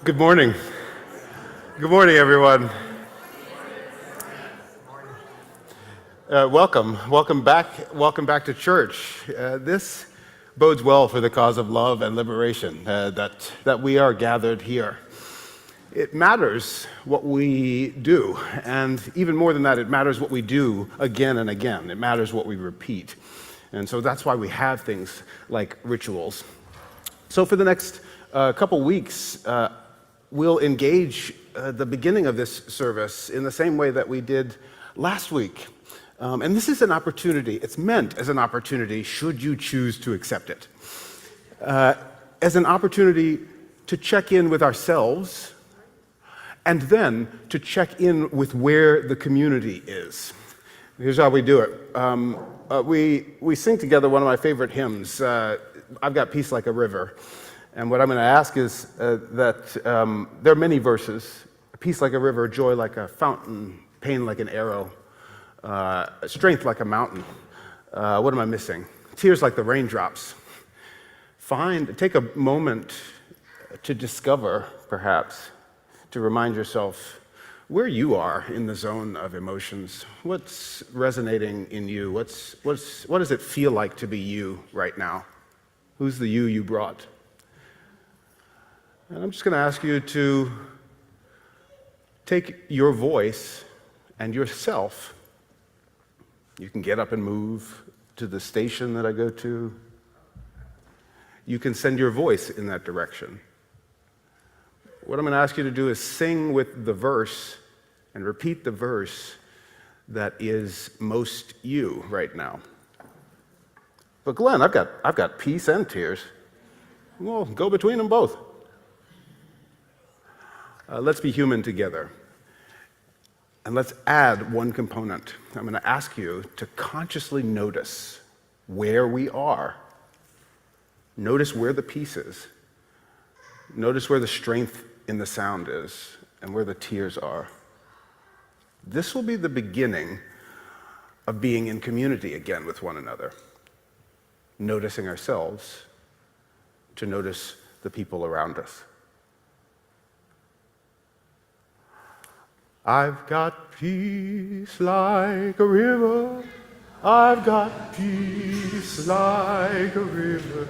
Good morning. Good morning, everyone. Welcome back to church. This bodes well for the cause of love and liberation that we are gathered here. It matters what we do, and even more than that, it matters what we do again and again. It matters what we repeat. And so that's why we have things like rituals. So for the next couple weeks, we'll engage the beginning of this service in the same way that we did last week. And this is an opportunity, it's meant as an opportunity, should you choose to accept it, as an opportunity to check in with ourselves and then to check in with where the community is. Here's how we do it. We sing together one of my favorite hymns, I've Got Peace Like a River. And what I'm going to ask is that there are many verses: peace like a river, joy like a fountain, pain like an arrow, strength like a mountain. What am I missing? Tears like the raindrops. Take a moment to discover, perhaps, to remind yourself where you are in the zone of emotions. What's resonating in you? What does it feel like to be you right now? Who's the you brought? And I'm just going to ask you to take your voice and yourself. You can get up and move to the station that I go to. You can send your voice in that direction. What I'm going to ask you to do is sing with the verse and repeat the verse that is most you right now. But Glenn, I've got peace and tears. Well, go between them both. Let's be human together. And let's add one component. I'm going to ask you to consciously notice where we are. Notice where the peace is. Notice where the strength in the sound is and where the tears are. This will be the beginning of being in community again with one another. Noticing ourselves to notice the people around us. I've got peace like a river. I've got peace like a river.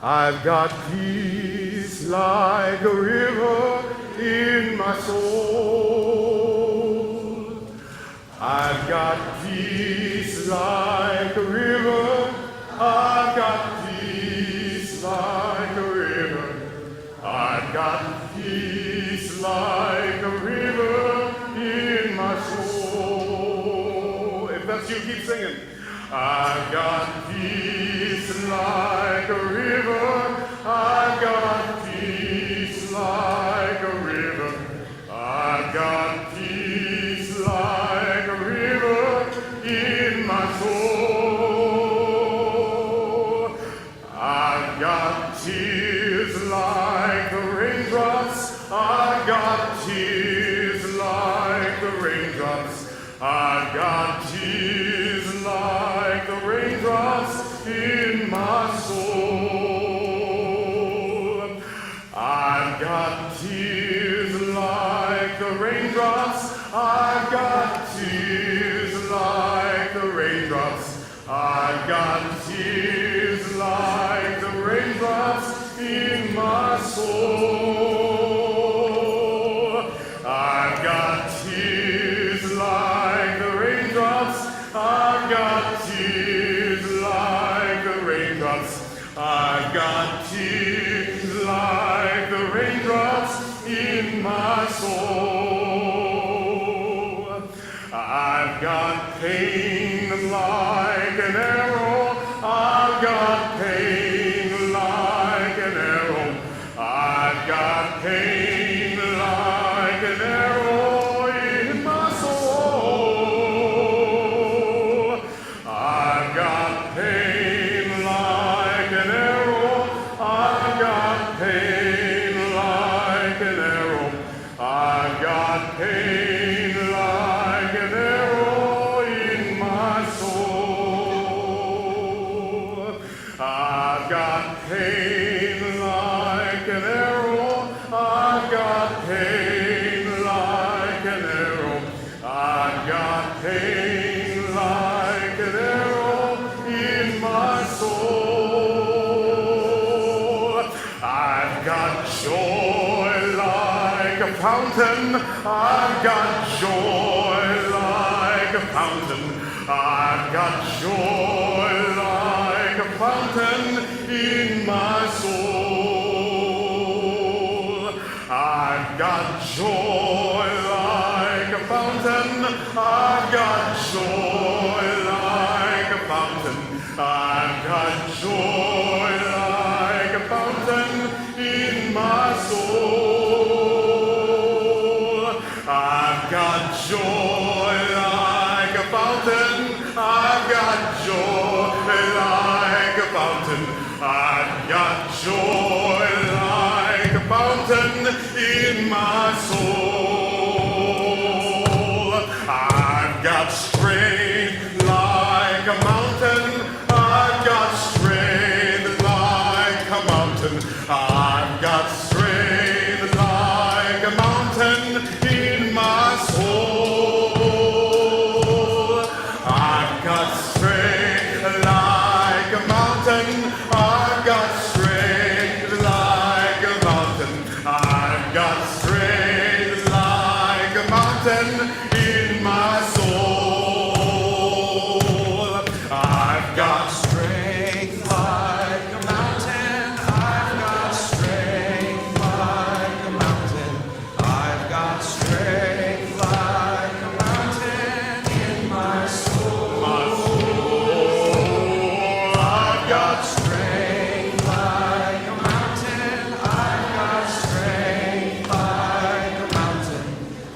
I've got peace like a river in my soul. I've got peace like a river. I've got peace like a river. I've got peace like a river in my soul. If that's you, keep singing. I've got peace like a river. I've got peace like a river. I've got peace like a river in my soul. I've got tears like the raindrops. I've got tears like the raindrops. I've got tears like the raindrops in my soul. I've got tears like the raindrops. I've got tears like the raindrops. I've got tears like the raindrops in my soul. I've got tears like the raindrops. I've got tears like the raindrops. I've got tears like the raindrops in my soul. I've got pain like an arrow. I've got pain like an arrow. I've got pain like an arrow in my soul. I've got pain like an arrow. I've got pain like an arrow. I've got pain like an arrow in my soul. I've got pain like an arrow. I've got joy like a fountain. I've got joy like a fountain. I've got joy like a fountain in my soul. I've got joy like a fountain. I've got joy like a fountain. I've got joy like a fountain in my soul. I've got joy like a fountain. I've got joy like a fountain. I've got joy like a fountain in my soul. I've got strength like a mountain. I've got strength like a mountain. I've got strength like a mountain in my soul. I've got strength like a mountain. I've got strength like a mountain. I've got strength like a mountain in my soul. I've got strength like a mountain. I've got strength like a mountain. I've got strength like a mountain in my soul. I've got strength like a mountain. I've got strength like a mountain.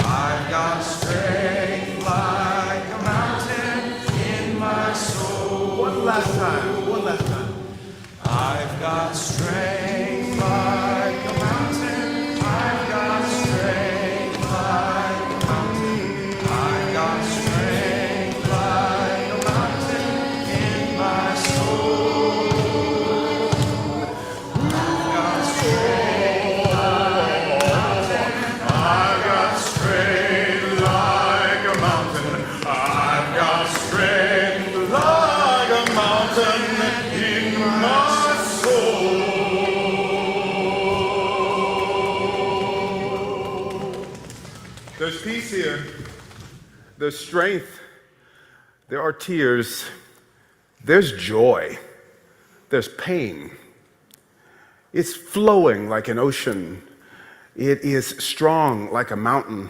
I've got strength like a mountain in my soul. One last time. One last time. I've got strength like a mountain. I've got strength like a mountain. I've got strength like a mountain in my soul. I've got strength like a mountain. I've got strength like a mountain. I've got strength like a mountain in my soul. There's peace here. There's strength. There are tears. There's joy. There's pain. It's flowing like an ocean. It is strong like a mountain.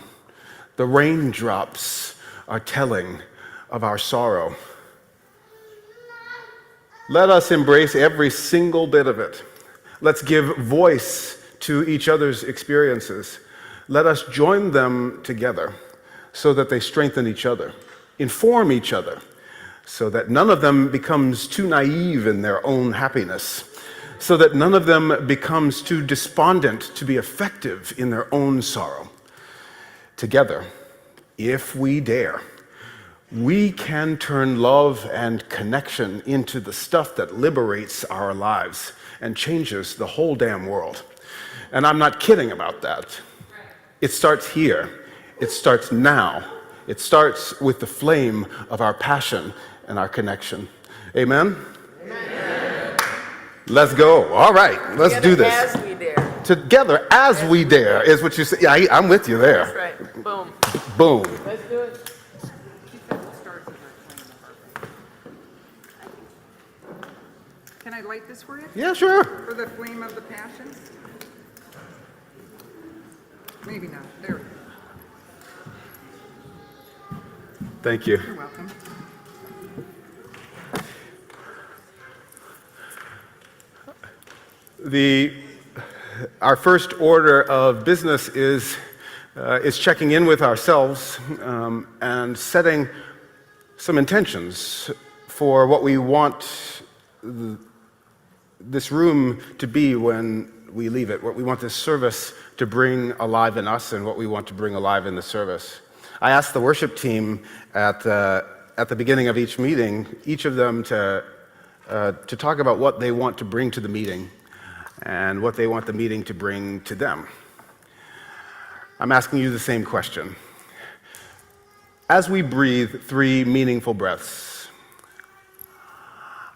The raindrops are telling of our sorrow. Let us embrace every single bit of it. Let's give voice to each other's experiences. Let us join them together so that they strengthen each other, inform each other, so that none of them becomes too naive in their own happiness, so that none of them becomes too despondent to be effective in their own sorrow. Together, if we dare, we can turn love and connection into the stuff that liberates our lives and changes the whole damn world. And I'm not kidding about that. It starts here. It starts now. It starts with the flame of our passion and our connection. Amen? Amen. Let's go. All right, let's do this. As we dare. Together as we dare is what you say. Yeah, I'm with you there. That's right. Boom. Boom. Let's do it. Can I light this for you? Yeah, sure. For the flame of the passion? Maybe not. There we go. Thank you. You're welcome. Our first order of business is checking in with ourselves and setting some intentions for what we want this room to be when we leave it, what we want this service to bring alive in us and what we want to bring alive in the service. I asked the worship team at the beginning of each meeting, each of them to talk about what they want to bring to the meeting and what they want the meeting to bring to them. I'm asking you the same question. As we breathe 3 meaningful breaths,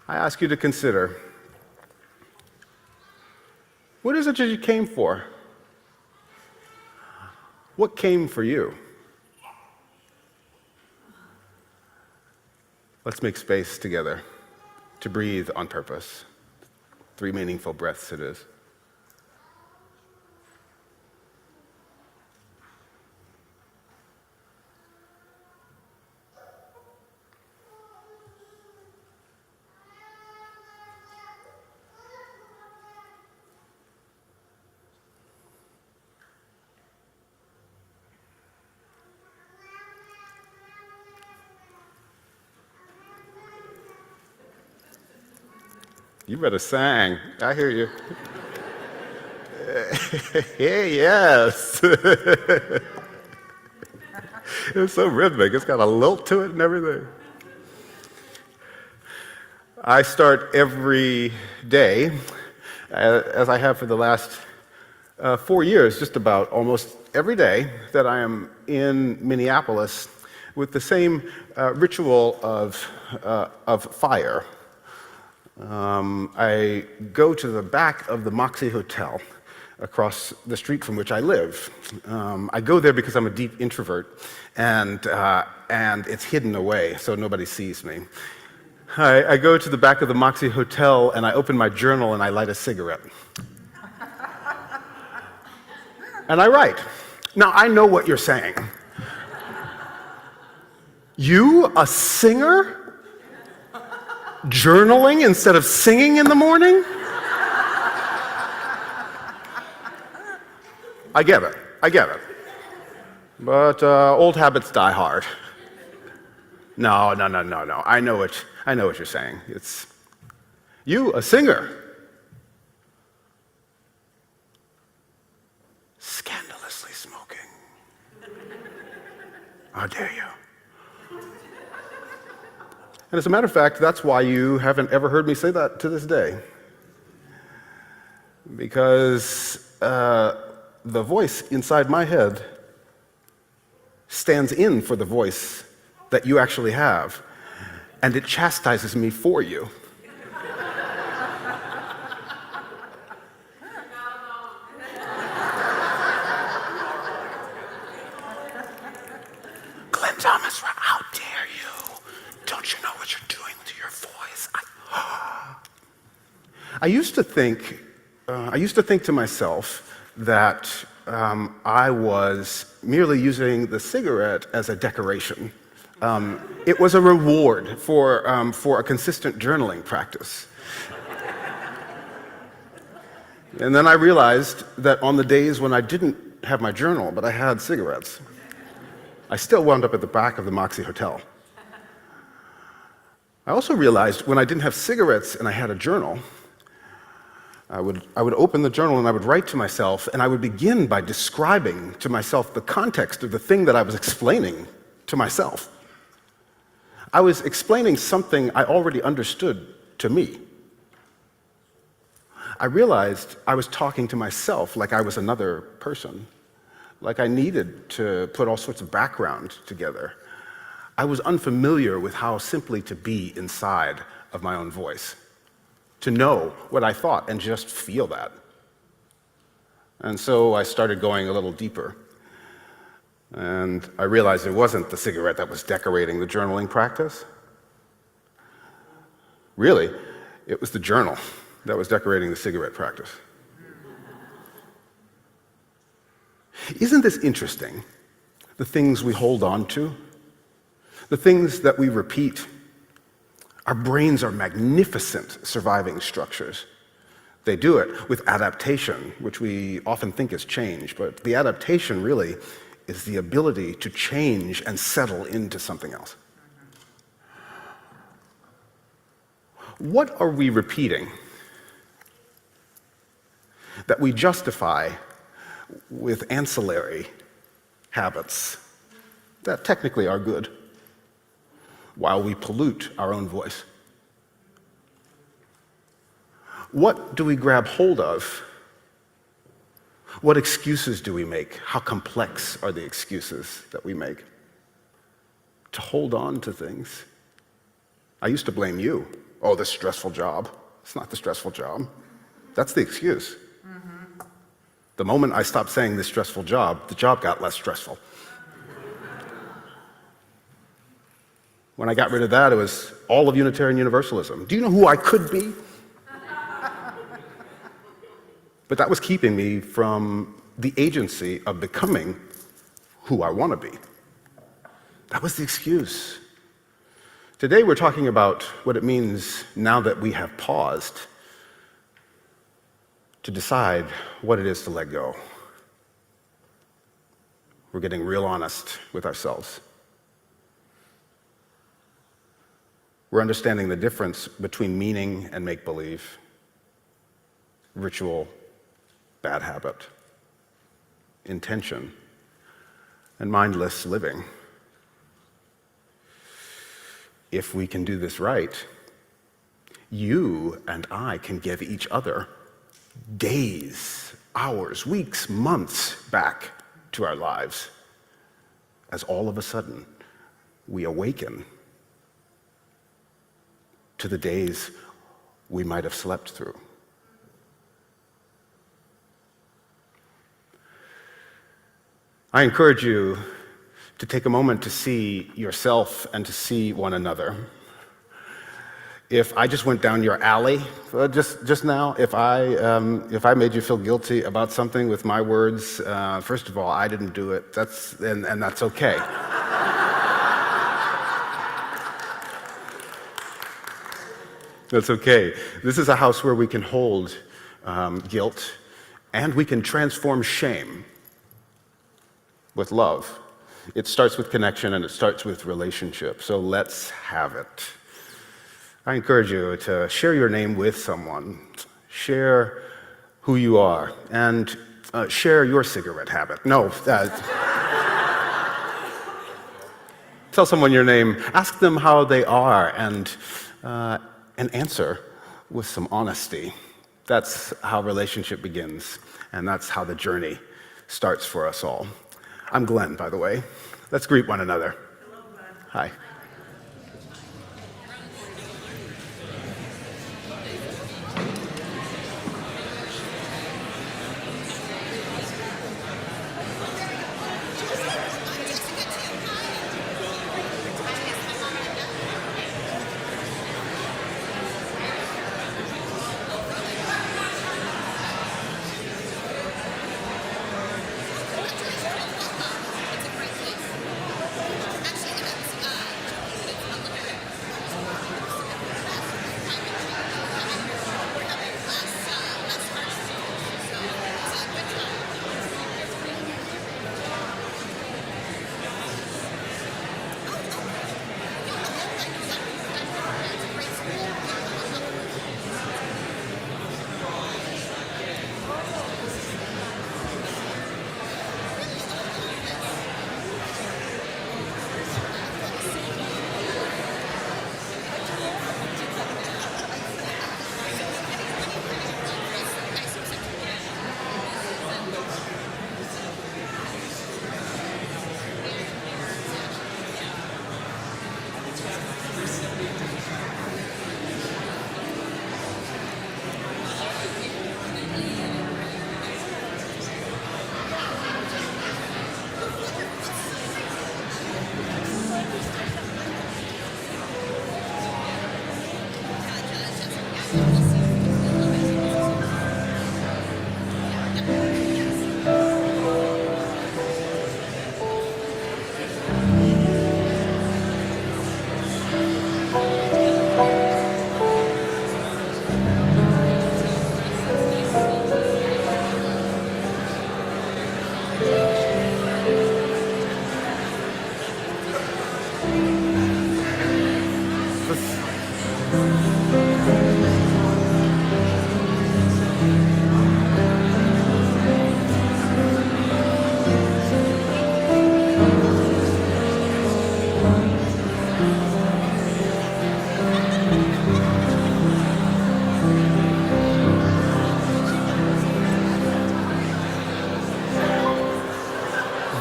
I ask you to consider What is it that you came for? What came for you? Let's make space together to breathe on purpose. 3 meaningful breaths it is. You better sang. I hear you. Yeah, yes. It's so rhythmic. It's got a lilt to it and everything. I start every day, as I have for the last 4 years, just about almost every day that I am in Minneapolis, with the same ritual of fire. I go to the back of the Moxie Hotel across the street from which I live. I go there because I'm a deep introvert, and it's hidden away so nobody sees me. I go to the back of the Moxie Hotel and I open my journal and I light a cigarette. And I write. Now, I know what you're saying. You, a singer? Journaling instead of singing in the morning? I get it. But old habits die hard. No. I know what you're saying. It's you, a singer. Scandalously smoking. How dare you? And as a matter of fact, that's why you haven't ever heard me say that to this day. Because the voice inside my head stands in for the voice that you actually have, and it chastises me for you. Glenn Thomas, how dare you? Don't you know what you're doing to your voice? I used to think to myself that I was merely using the cigarette as a decoration. It was a reward for a consistent journaling practice. And then I realized that on the days when I didn't have my journal, but I had cigarettes, I still wound up at the back of the Moxie Hotel. I also realized when I didn't have cigarettes and I had a journal, I would open the journal and I would write to myself, and I would begin by describing to myself the context of the thing that I was explaining to myself. I was explaining something I already understood to me. I realized I was talking to myself like I was another person, like I needed to put all sorts of background together. I was unfamiliar with how simply to be inside of my own voice, to know what I thought and just feel that. And so I started going a little deeper. And I realized it wasn't the cigarette that was decorating the journaling practice. Really, it was the journal that was decorating the cigarette practice. Isn't this interesting? The things we hold on to, the things that we repeat. Our brains are magnificent surviving structures. They do it with adaptation, which we often think is change, but the adaptation really is the ability to change and settle into something else. What are we repeating that we justify with ancillary habits that technically are good, while we pollute our own voice? What do we grab hold of? What excuses do we make? How complex are the excuses that we make to hold on to things? I used to blame you. Oh, this stressful job. It's not the stressful job. That's the excuse. Mm-hmm. The moment I stopped saying this stressful job, the job got less stressful. When I got rid of that, it was all of Unitarian Universalism. Do you know who I could be? But that was keeping me from the agency of becoming who I want to be. That was the excuse. Today we're talking about what it means now that we have paused to decide what it is to let go. We're getting real honest with ourselves. We're understanding the difference between meaning and make-believe, ritual, bad habit, intention, and mindless living. If we can do this right, you and I can give each other days, hours, weeks, months back to our lives as all of a sudden we awaken to the days we might have slept through. I encourage you to take a moment to see yourself and to see one another. If I just went down your alley just now, if I made you feel guilty about something with my words, first of all, I didn't do it. And that's okay. That's okay. This is a house where we can hold guilt, and we can transform shame with love. It starts with connection, and it starts with relationship. So let's have it. I encourage you to share your name with someone. Share who you are, and share your cigarette habit. No. Tell someone your name. Ask them how they are, and answer with some honesty. That's how relationship begins, and that's how the journey starts for us all. I'm Glenn, by the way. Let's greet one another. Hello, Glenn. Hi.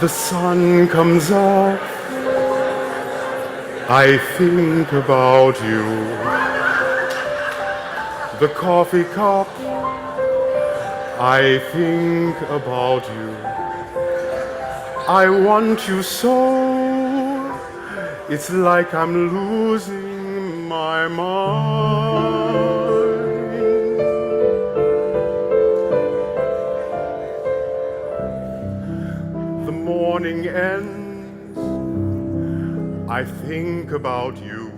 The sun comes up, I think about you. The coffee cup I think about you. I want you so. It's like I'm losing my mind. The morning ends. I think about you.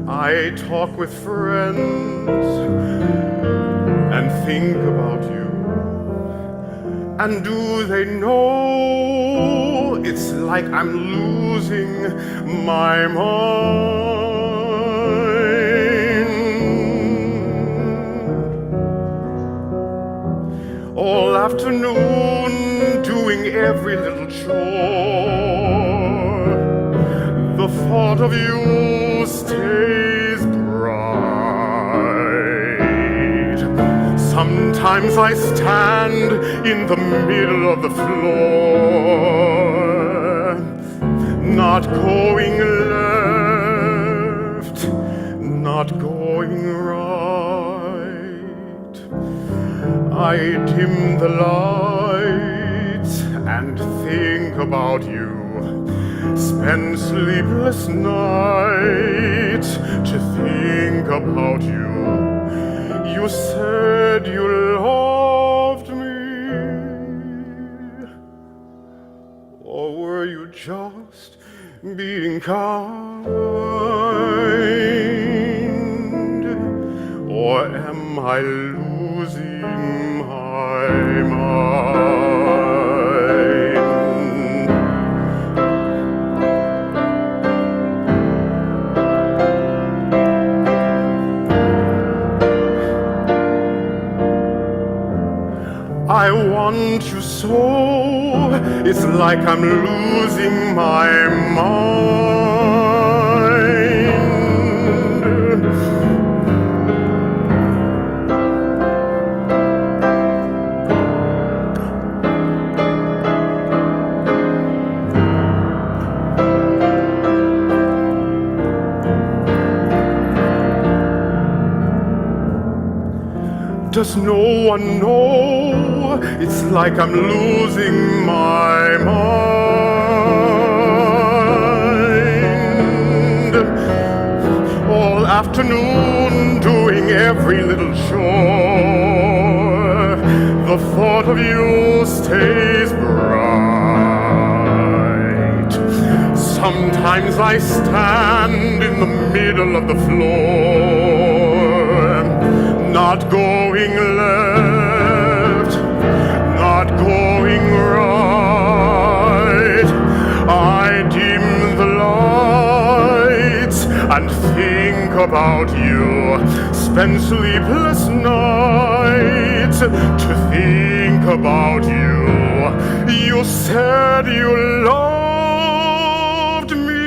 I talk with friends and think about you. And do they know it's like I'm losing my mind? All afternoon doing every little chore. The thought of you stays bright. Sometimes I stand in the middle of the floor, not going left, not going right. I dim the lights and think about you. Spend sleepless nights to think about you. You said you loved me, or were you just being kind? Or am I losing my mind? I want you so, it's like I'm losing my mind. Does no one know it's like I'm losing my mind? All afternoon doing every little chore. The thought of you stays bright. Sometimes I stand in the middle of the floor, not going left, not going right. I dim the lights and think about you. Spend sleepless nights to think about you. You said you loved me,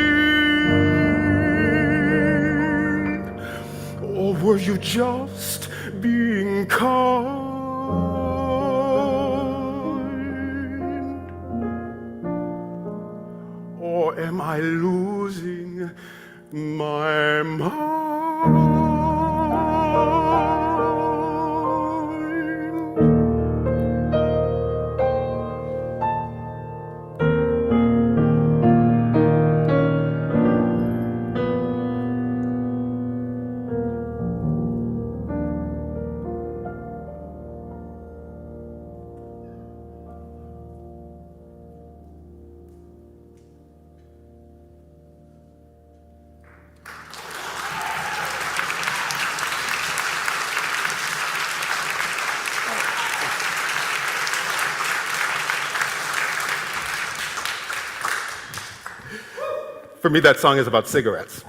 or were you just being kind? Or am I losing my mind? For me, that song is about cigarettes.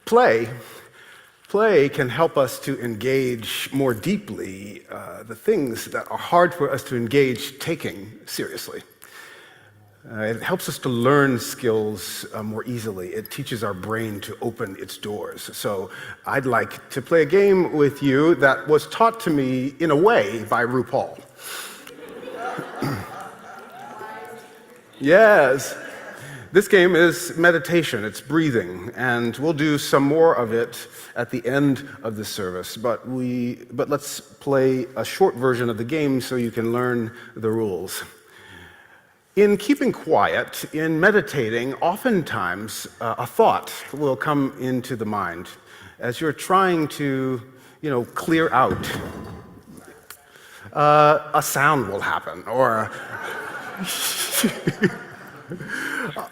Play can help us to engage more deeply the things that are hard for us to engage taking seriously. It helps us to learn skills more easily. It teaches our brain to open its doors. So I'd like to play a game with you that was taught to me, in a way, by RuPaul. Yes. This game is meditation, it's breathing, and we'll do some more of it at the end of the service, but let's play a short version of the game so you can learn the rules. In keeping quiet, in meditating, oftentimes a thought will come into the mind as you're trying to, clear out. A sound will happen, or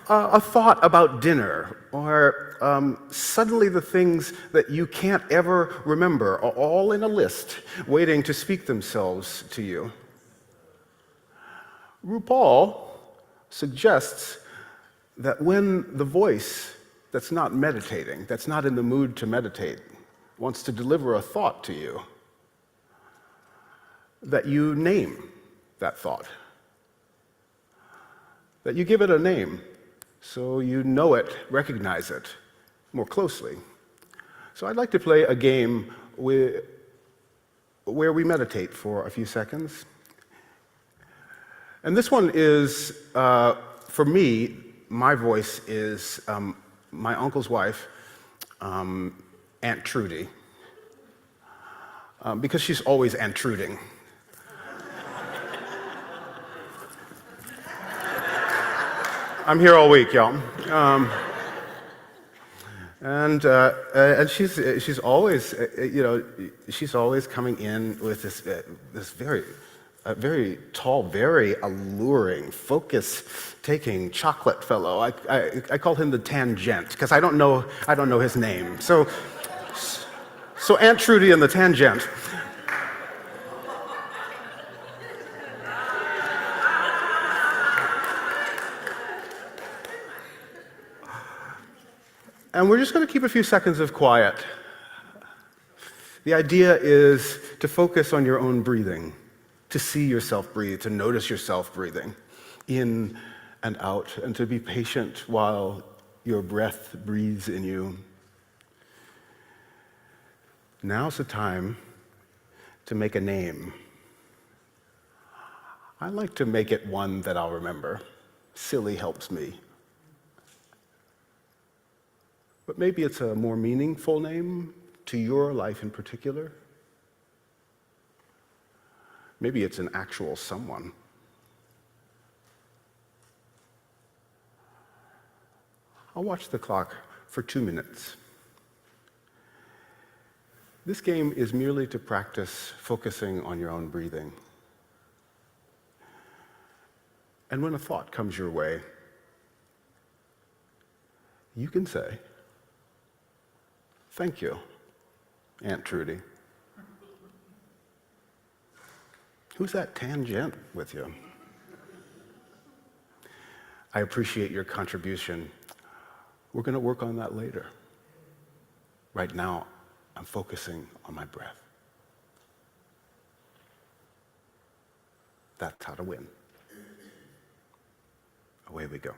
a thought about dinner, or suddenly the things that you can't ever remember are all in a list waiting to speak themselves to you. RuPaul suggests that when the voice that's not meditating, that's not in the mood to meditate, wants to deliver a thought to you, that you name that thought, that you give it a name so you know it, recognize it more closely. So I'd like to play a game where we meditate for a few seconds. And this one is, for me, my voice is my uncle's wife, Aunt Trudy, because she's always intruding. I'm here all week, y'all. And she's always, she's always coming in with this very tall, very alluring, focus-taking chocolate fellow. I call him the Tangent because I don't know his name. So Aunt Trudy and the Tangent. And we're just going to keep a few seconds of quiet. The idea is to focus on your own breathing, to see yourself breathe, to notice yourself breathing in and out, and to be patient while your breath breathes in you. Now's the time to make a name. I like to make it one that I'll remember. Silly helps me. But maybe it's a more meaningful name to your life in particular. Maybe it's an actual someone. I'll watch the clock for 2 minutes. This game is merely to practice focusing on your own breathing. And when a thought comes your way, you can say, "Thank you, Aunt Trudy." Who's that Tangent with you? I appreciate your contribution. We're going to work on that later. Right now, I'm focusing on my breath. That's how to win. Away we go.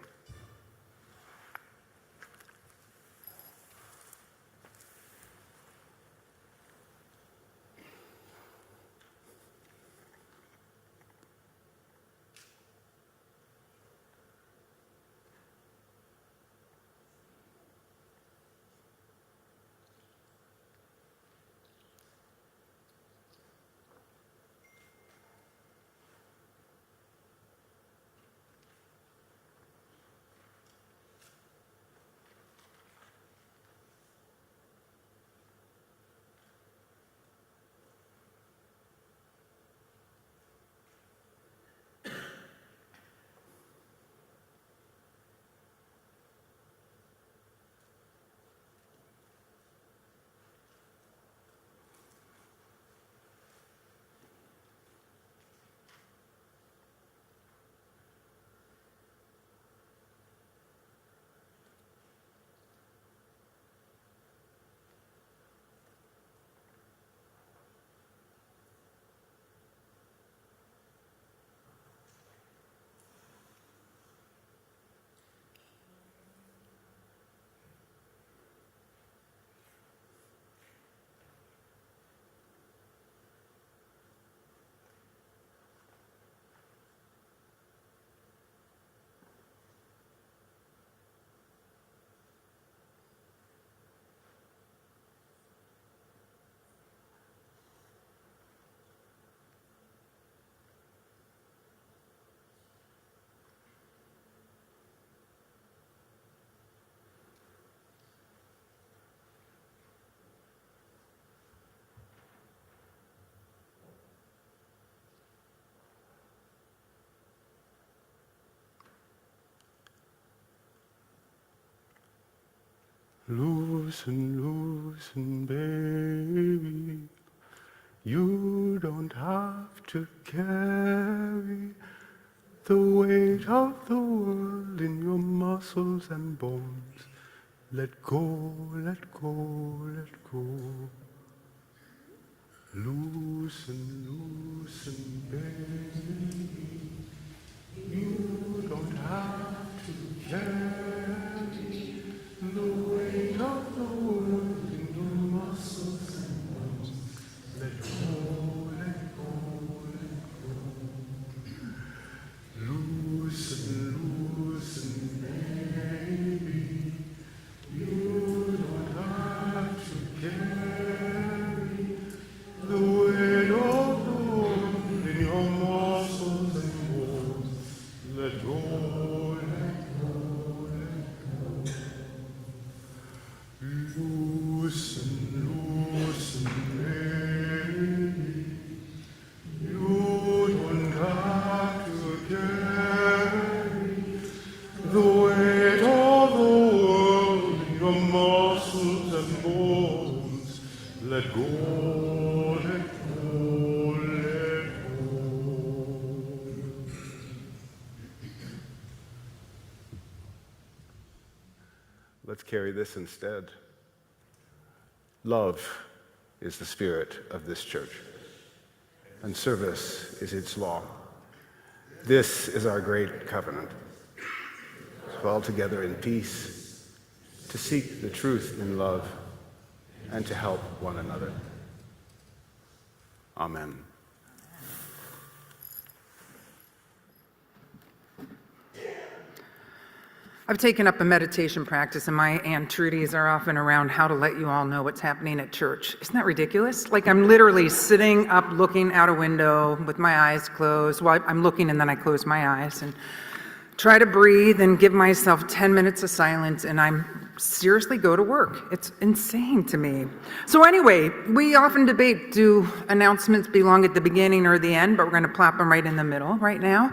Loosen, loosen, baby. You don't have to carry the weight of the world in your muscles and bones. Let go, let go, let go. Loosen, loosen, baby. You don't have to carry the weight of the world in your muscles and bones. Let go, let go, let go. Loosen, loosen, baby. You don't have to carry the weight of the world in your muscles and bones. Let go, let go, let go. Loosen, loosen, baby. You don't have to carry the weight of the world in your muscles and bones. Let go, let go, let go. Let's carry this instead. Love is the spirit of this church, and service is its law. This is our great covenant. To dwell together in peace, to seek the truth in love, and to help one another. Amen. I've taken up a meditation practice, and my Aunt Trudy's are often around how to let you all know what's happening at church. Isn't that ridiculous? Like, I'm literally sitting up looking out a window with my eyes closed. Well, I'm looking and then I close my eyes and try to breathe and give myself 10 minutes of silence, and I'm seriously go to work. It's insane to me. So anyway, we often debate, do announcements belong at the beginning or the end, but we're going to plop them right in the middle right now.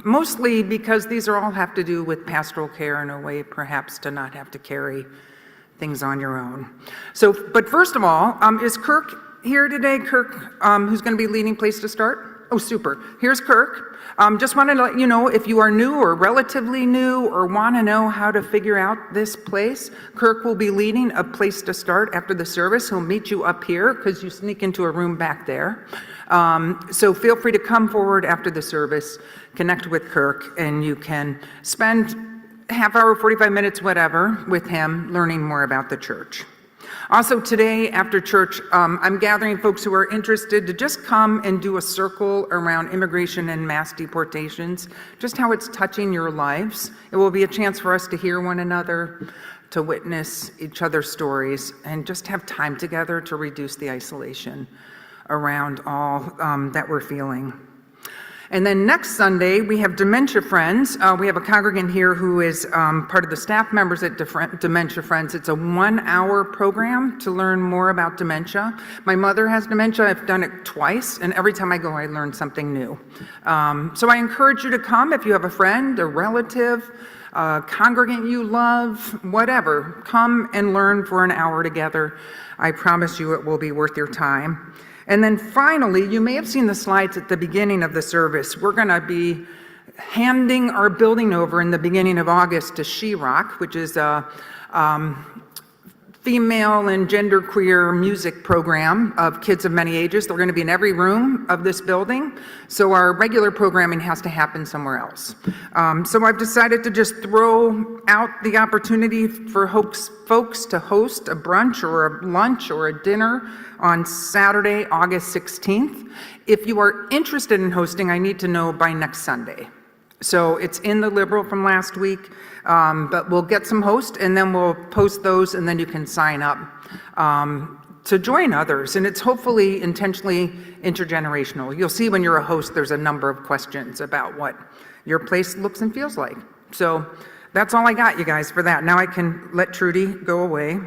Mostly because these all have to do with pastoral care in a way perhaps to not have to carry things on your own. So, but first of all, is Kirk here today? Kirk, who's going to be leading Place to Start? Oh, super. Here's Kirk. Just wanted to let you know, if you are new or relatively new or want to know how to figure out this place, Kirk will be leading a Place to Start after the service. He'll meet you up here because you sneak into a room back there. So feel free to come forward after the service, connect with Kirk, and you can spend half hour, 45 minutes, whatever, with him learning more about the church. Also today after church, I'm gathering folks who are interested to just come and do a circle around immigration and mass deportations, just how it's touching your lives. It will be a chance for us to hear one another, to witness each other's stories, and just have time together to reduce the isolation around all that we're feeling. And then next Sunday, we have Dementia Friends. We have a congregant here who is part of the staff members at Dementia Friends. It's a 1-hour program to learn more about dementia. My mother has dementia. I've done it twice, and every time I go, I learn something new. So I encourage you to come if you have a friend, a relative, a congregant you love, whatever. Come and learn for an hour together. I promise you it will be worth your time. And then finally, you may have seen the slides at the beginning of the service. We're going to be handing our building over in the beginning of August to She-Rock, which is a female and genderqueer music program of kids of many ages. They're going to be in every room of this building, so our regular programming has to happen somewhere else. So I've decided to just throw out the opportunity for folks to host a brunch or a lunch or a dinner on Saturday, August 16th. If you are interested in hosting, I need to know by next Sunday. So it's in the Liberal from last week, but we'll get some hosts and then we'll post those, and then you can sign up to join others. And it's hopefully intentionally intergenerational. You'll see when you're a host, there's a number of questions about what your place looks and feels like. So that's all I got, you guys, for that. Now I can let Trudy go away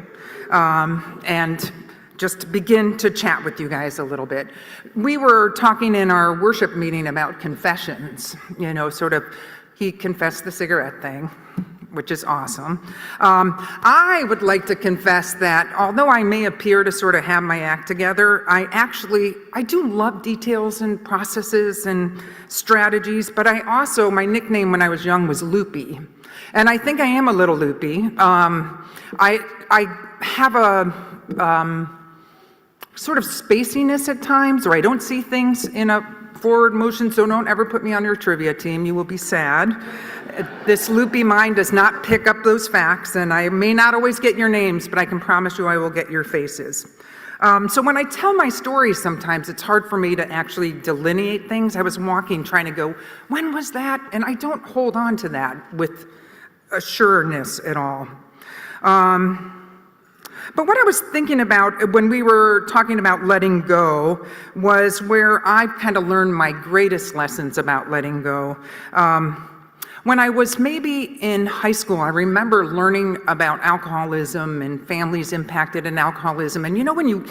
and just begin to chat with you guys a little bit. We were talking in our worship meeting about confessions, sort of, he confessed the cigarette thing. which is awesome. I would like to confess that although I may appear to sort of have my act together, I do love details and processes and strategies, but my nickname when I was young was Loopy. And I think I am a little loopy. I have a sort of spaciness at times, or I don't see things in a forward motion, so don't ever put me on your trivia team. You will be sad. This loopy mind does not pick up those facts, and I may not always get your names, but I can promise you I will get your faces. So when I tell my stories sometimes, it's hard for me to actually delineate things. I was walking trying to go, when was that? And I don't hold on to that with assuredness at all. But what I was thinking about when we were talking about letting go was where I kind of learned my greatest lessons about letting go. When I was maybe in high school, I remember learning about alcoholism and families impacted in alcoholism. And you know when you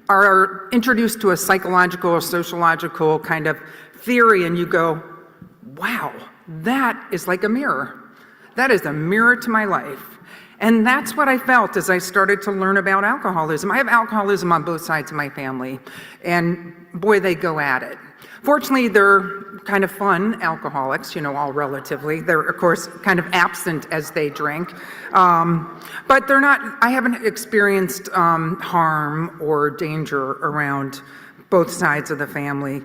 are introduced to a psychological or sociological kind of theory and you go, wow, that is like a mirror. That is a mirror to my life. And that's what I felt as I started to learn about alcoholism. I have alcoholism on both sides of my family, and boy, they go at it. Fortunately, they're kind of fun alcoholics, all relatively. They're, of course, kind of absent as they drink. But I haven't experienced harm or danger around both sides of the family.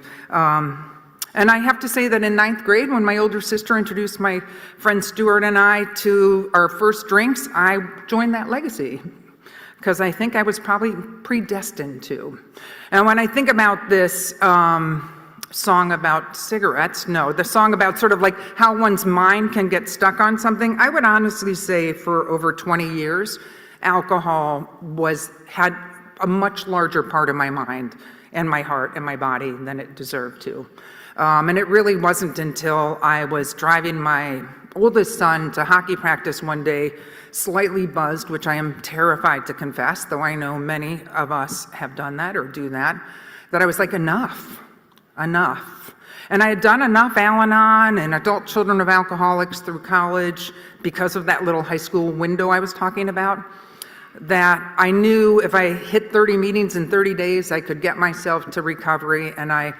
And I have to say that in 9th grade, when my older sister introduced my friend Stuart and I to our first drinks, I joined that legacy because I think I was probably predestined to. And when I think about this song about cigarettes, the song about sort of like how one's mind can get stuck on something, I would honestly say for over 20 years, alcohol had a much larger part of my mind and my heart and my body than it deserved to. And it really wasn't until I was driving my oldest son to hockey practice one day, slightly buzzed, which I am terrified to confess, though I know many of us have done that or do that I was like, enough. And I had done enough Al-Anon and adult children of alcoholics through college because of that little high school window I was talking about, that I knew if I hit 30 meetings in 30 days, I could get myself to recovery. And I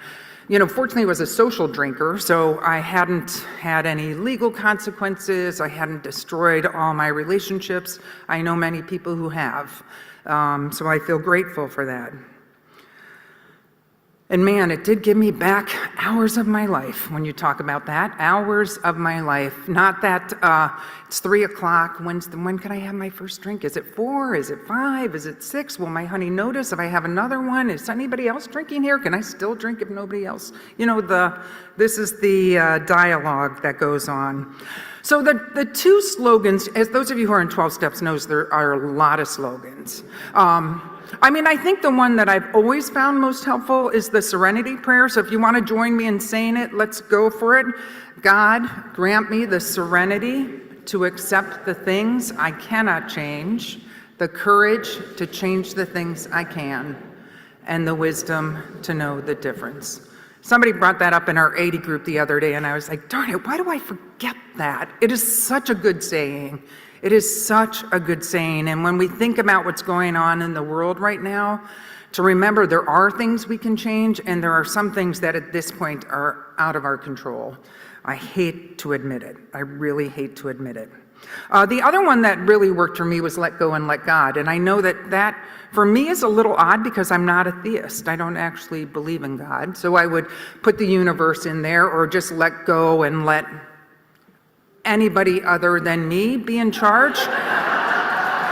fortunately was a social drinker, so I hadn't had any legal consequences. I hadn't destroyed all my relationships. I know many people who have. So I feel grateful for that. And man, it did give me back hours of my life when you talk about that. Hours of my life. Not that it's 3 o'clock. When can I have my first drink? Is it 4? Is it 5? Is it 6? Will my honey notice if I have another one? Is anybody else drinking here? Can I still drink if nobody else? This is the dialogue that goes on. So the two slogans, as those of you who are in 12 Steps knows, there are a lot of slogans. I think the one that I've always found most helpful is the Serenity Prayer. So if you want to join me in saying it, let's go for it. God, grant me the serenity to accept the things I cannot change, the courage to change the things I can, and the wisdom to know the difference. Somebody brought that up in our 80 group the other day, and I was like, darn it, why do I forget that? It is such a good saying. It is such a good saying. And when we think about what's going on in the world right now, to remember there are things we can change, and there are some things that at this point are out of our control. I hate to admit it. I really hate to admit it. The other one that really worked for me was let go and let God. And I know that for me is a little odd because I'm not a theist. I don't actually believe in God. So I would put the universe in there, or just let go and let anybody other than me be in charge.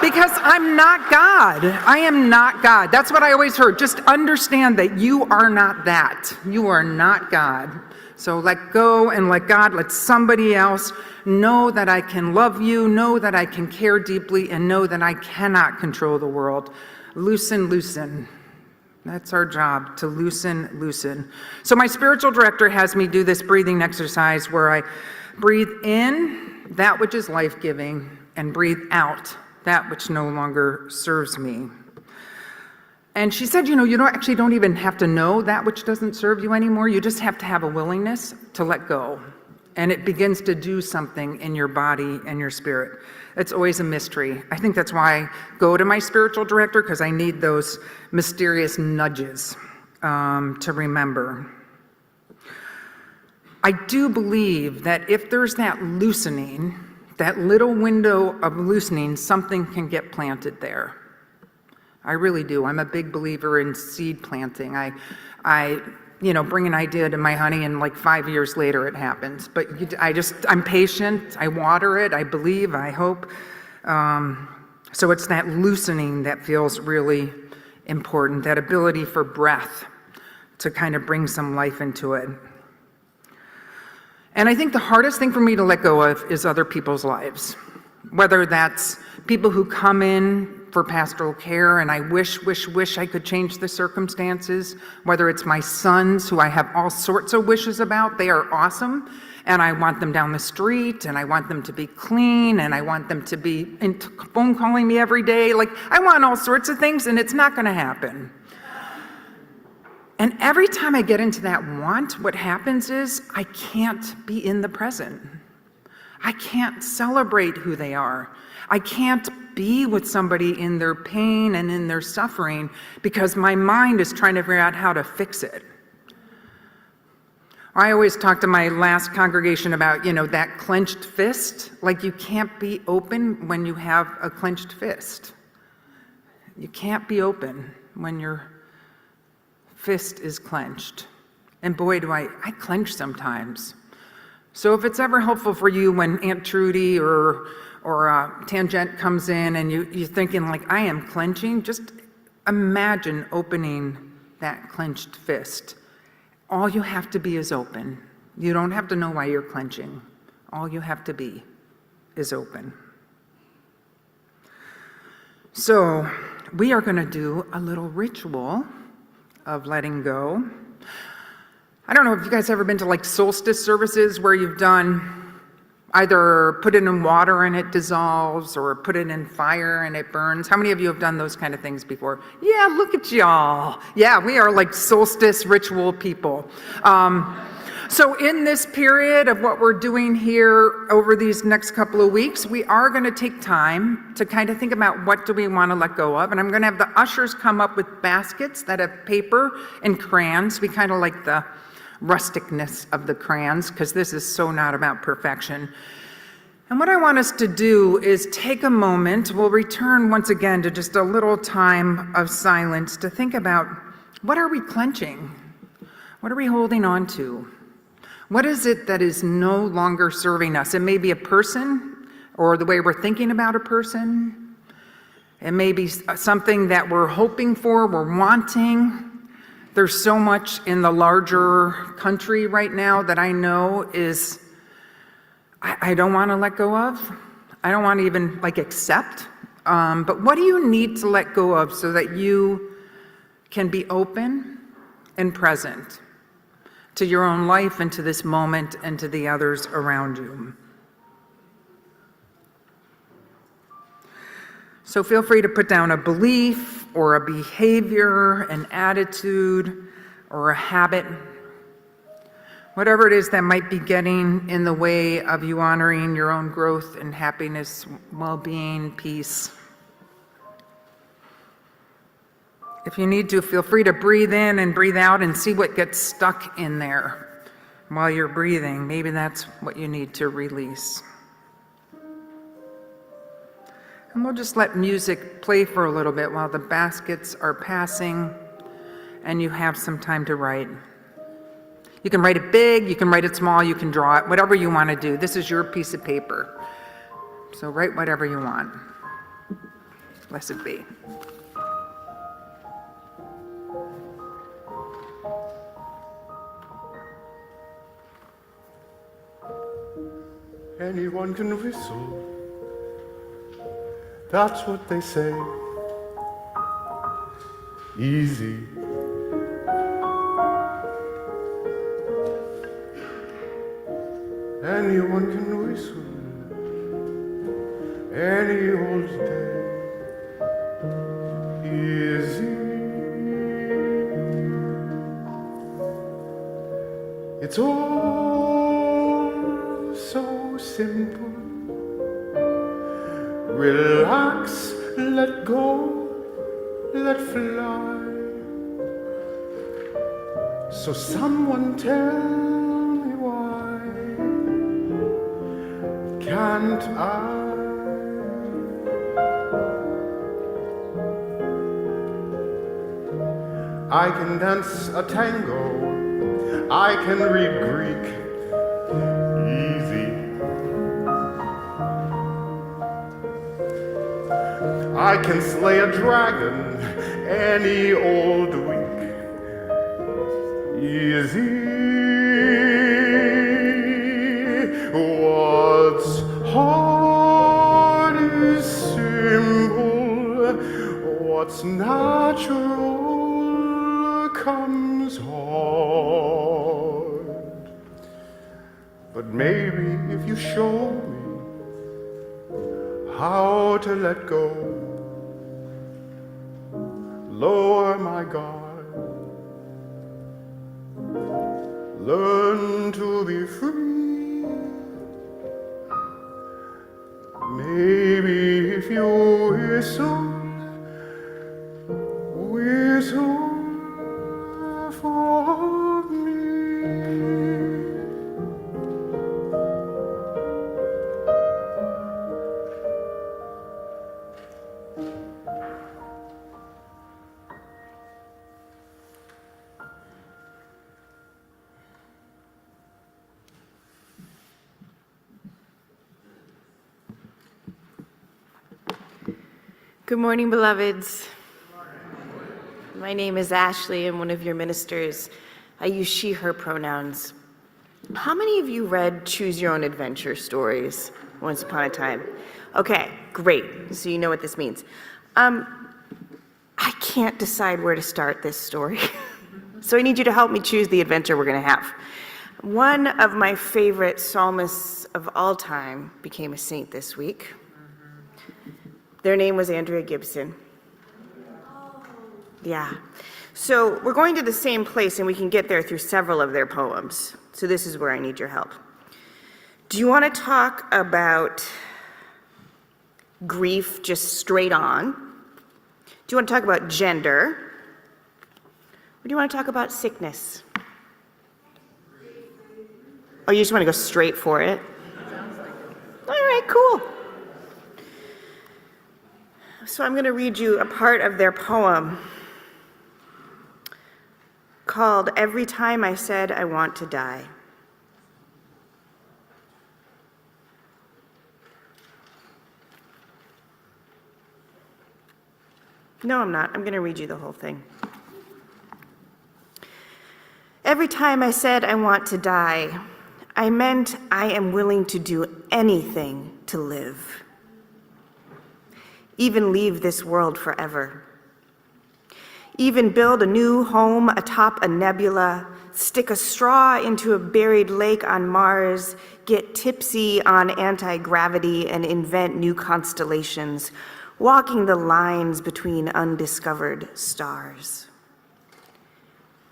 Because I'm not God. I am not God. That's what I always heard. Just understand that you are not that. You are not God. So let go and let God, let somebody else know that I can love you, know that I can care deeply, and know that I cannot control the world. Loosen. That's our job, to loosen. So my spiritual director has me do this breathing exercise where I breathe in that which is life-giving and breathe out that which no longer serves me. And she said, you don't even have to know that which doesn't serve you anymore. You just have to have a willingness to let go and it begins to do something in your body and your spirit. It's always a mystery. I think that's why I go to my spiritual director, because I need those mysterious nudges to remember. I do believe that if there's that loosening, that little window of loosening, something can get planted there. I really do. I'm a big believer in seed planting. I bring an idea to my honey, and like 5 years later it happens. But I'm patient. I water it. I believe. I hope. So it's that loosening that feels really important. That ability for breath to kind of bring some life into it. And I think the hardest thing for me to let go of is other people's lives. Whether that's people who come in for pastoral care and I wish I could change the circumstances, whether it's my sons who I have all sorts of wishes about. They are awesome, and I want them down the street, and I want them to be clean, and I want them to be phone calling me every day. Like, I want all sorts of things, and it's not going to happen. And every time I get into that want, what happens is I can't be in the present. I can't celebrate who they are. I can't be with somebody in their pain and in their suffering because my mind is trying to figure out how to fix it. I always talk to my last congregation about, that clenched fist. Like, you can't be open when you have a clenched fist. You can't be open when your fist is clenched. And boy, do I clench sometimes. So if it's ever helpful for you when Aunt Trudy or Tangent comes in and you're thinking like, I am clenching, just imagine opening that clenched fist. All you have to be is open. You don't have to know why you're clenching. All you have to be is open. So we are going to do a little ritual of letting go. I don't know if you guys ever been to like solstice services where you've done either put it in water and it dissolves, or put it in fire and it burns. How many of you have done those kind of things before? Yeah, look at y'all. Yeah, we are like solstice ritual people. So in this period of what we're doing here over these next couple of weeks, we are going to take time to kind of think about what do we want to let go of. And I'm going to have the ushers come up with baskets that have paper and crayons. We kind of like the rusticness of the crayons, because this is so not about perfection. And what I want us to do is take a moment. We'll return once again to just a little time of silence to think about, what are we clenching? What are we holding on to? What is it that is no longer serving us? It may be a person, or the way we're thinking about a person. It may be something that we're hoping for, we're wanting. There's so much in the larger country right now that I know is, I don't want to let go of. I don't want to even accept. But what do you need to let go of so that you can be open and present to your own life and to this moment and to the others around you? So feel free to put down a belief or a behavior, an attitude, or a habit. Whatever it is that might be getting in the way of you honoring your own growth and happiness, well-being, peace. If you need to, feel free to breathe in and breathe out and see what gets stuck in there while you're breathing. Maybe that's what you need to release. And we'll just let music play for a little bit while the baskets are passing and you have some time to write. You can write it big, you can write it small, you can draw it, whatever you want to do. This is your piece of paper. So write whatever you want. Blessed be. Anyone can whistle. That's what they say. Easy. Anyone can whistle. Any old day. Easy. It's all go, let fly. So someone tell me why can't I? I can dance a tango, I can read Greek, easy. I can slay a dragon any old week, easy. What's hard is simple, what's natural comes hard. But maybe if you show me how to let go, lower my guard, learn to be free. Maybe if you whistle for me. Good morning, beloveds. My name is Ashley. I'm one of your ministers. I use she, her pronouns. How many of you read Choose Your Own Adventure stories once upon a time? Okay, great. So you know what this means. I can't decide where to start this story. So I need you to help me choose the adventure we're going to have. One of my favorite psalmists of all time became a saint this week. Their name was Andrea Gibson. Yeah. So we're going to the same place, and we can get there through several of their poems. So this is where I need your help. Do you want to talk about grief just straight on? Do you want to talk about gender? Or do you want to talk about sickness? Oh, you just want to go straight for it? All right, cool. So I'm going to read you a part of their poem called Every Time I Said I Want to Die. No, I'm not. I'm going to read you the whole thing. Every time I said I want to die, I meant I am willing to do anything to live. Even leave this world forever. Even build a new home atop a nebula, stick a straw into a buried lake on Mars, get tipsy on anti-gravity and invent new constellations, walking the lines between undiscovered stars.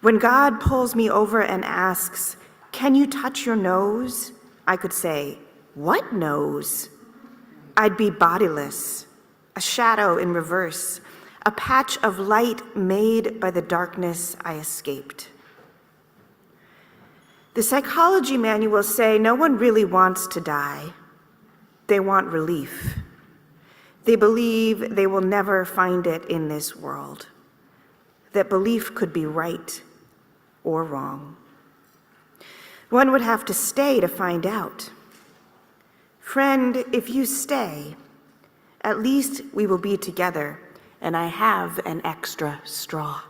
When God pulls me over and asks, "Can you touch your nose?" I could say, "What nose?" I'd be bodiless, a shadow in reverse, a patch of light made by the darkness I escaped. The psychology manuals say no one really wants to die. They want relief. They believe they will never find it in this world, that belief could be right or wrong. One would have to stay to find out. Friend, if you stay, at least we will be together, and I have an extra straw.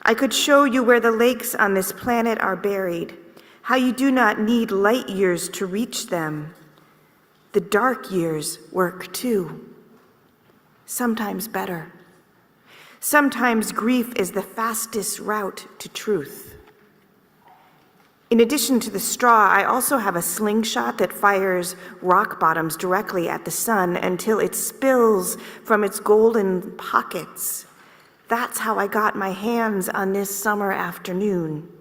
I could show you where the lakes on this planet are buried, how you do not need light years to reach them. The dark years work too, sometimes better. Sometimes grief is the fastest route to truth. In addition to the straw, I also have a slingshot that fires rock bottoms directly at the sun until it spills from its golden pockets. That's how I got my hands on this summer afternoon.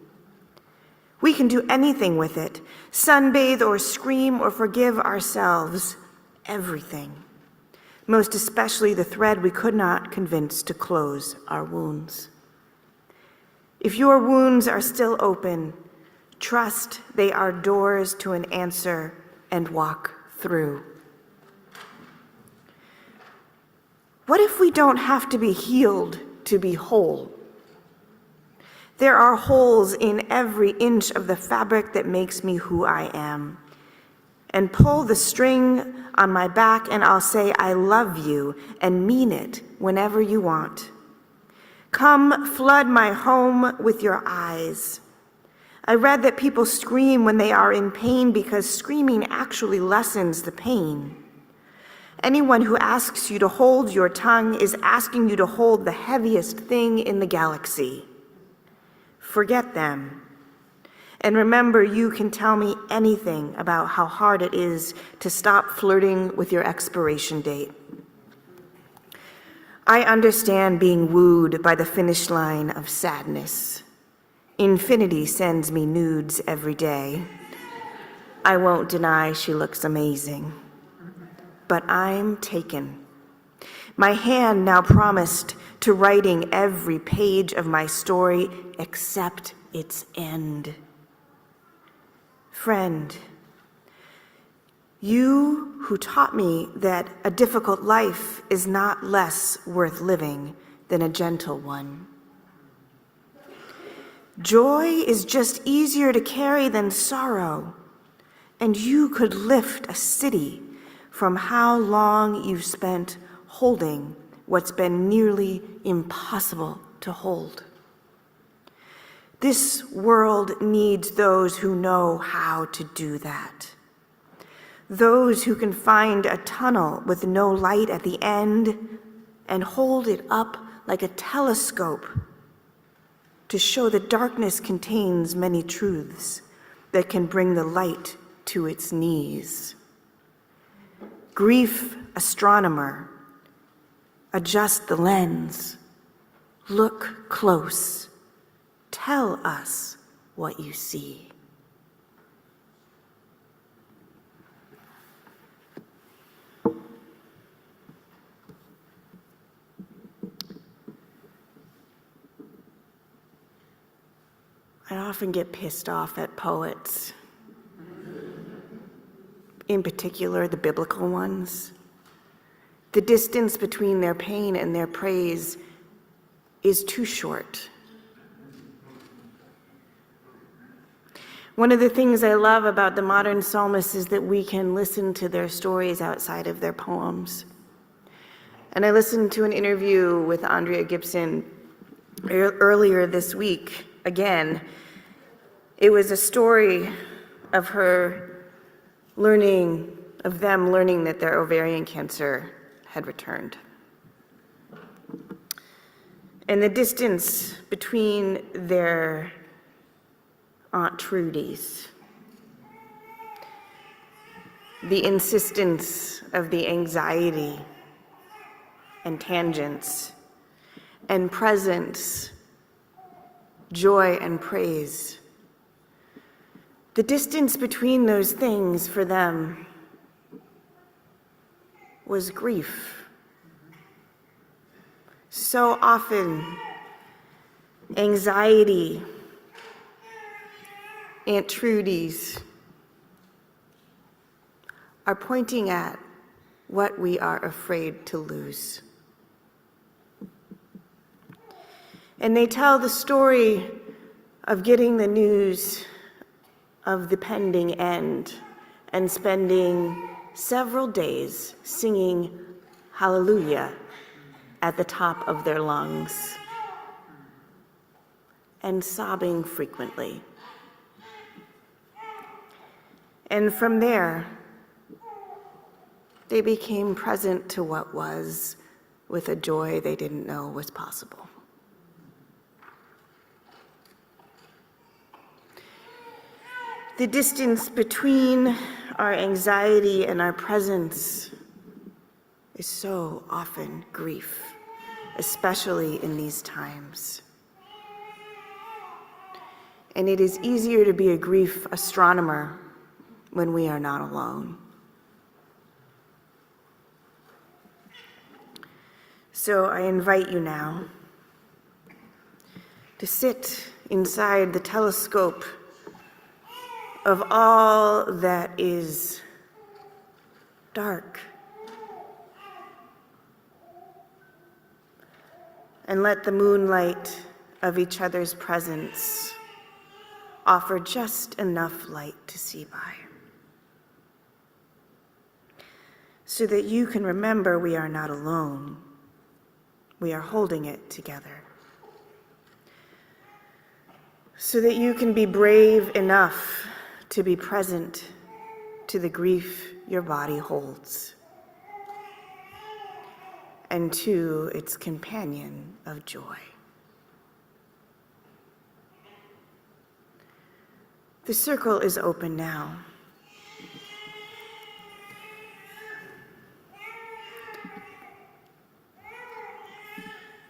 We can do anything with it, sunbathe or scream or forgive ourselves, everything. most especially the thread we could not convince to close our wounds. If your wounds are still open, trust they are doors to an answer and walk through. What if we don't have to be healed to be whole? There are holes in every inch of the fabric that makes me who I am. And pull the string on my back and I'll say I love you and mean it whenever you want. Come flood my home with your eyes. I read that people scream when they are in pain because screaming actually lessens the pain. Anyone who asks you to hold your tongue is asking you to hold the heaviest thing in the galaxy. Forget them. And remember, you can tell me anything about how hard it is to stop flirting with your expiration date. I understand being wooed by the finish line of sadness. Infinity sends me nudes every day. I won't deny she looks amazing. But I'm taken. My hand now promised to writing every page of my story except its end. Friend, you who taught me that a difficult life is not less worth living than a gentle one. Joy is just easier to carry than sorrow, and you could lift a city from how long you've spent holding what's been nearly impossible to hold. This world needs those who know how to do that. Those who can find a tunnel with no light at the end and hold it up like a telescope to show that darkness contains many truths that can bring the light to its knees. Grief astronomer, adjust the lens, look close, tell us what you see. I often get pissed off at poets, in particular the biblical ones. The distance between their pain and their praise is too short. One of the things I love about the modern psalmists is that we can listen to their stories outside of their poems. And I listened to an interview with Andrea Gibson earlier this week. Again, it was a story of them learning that their ovarian cancer had returned. And the distance between their Aunt Trudy's, the insistence of the anxiety and tangents and presence, joy and praise. The distance between those things for them was grief. So often, anxiety, Aunt Trudy's, are pointing at what we are afraid to lose. And they tell the story of getting the news of the pending end and spending several days singing hallelujah at the top of their lungs and sobbing frequently. And from there, they became present to what was with a joy they didn't know was possible. The distance between our anxiety and our presence is so often grief, especially in these times. And it is easier to be a grief astronomer when we are not alone. So I invite you now to sit inside the telescope of all that is dark, and let the moonlight of each other's presence offer just enough light to see by, so that you can remember we are not alone. We are holding it together. So that you can be brave enough to be present to the grief your body holds, and to its companion of joy. The circle is open now.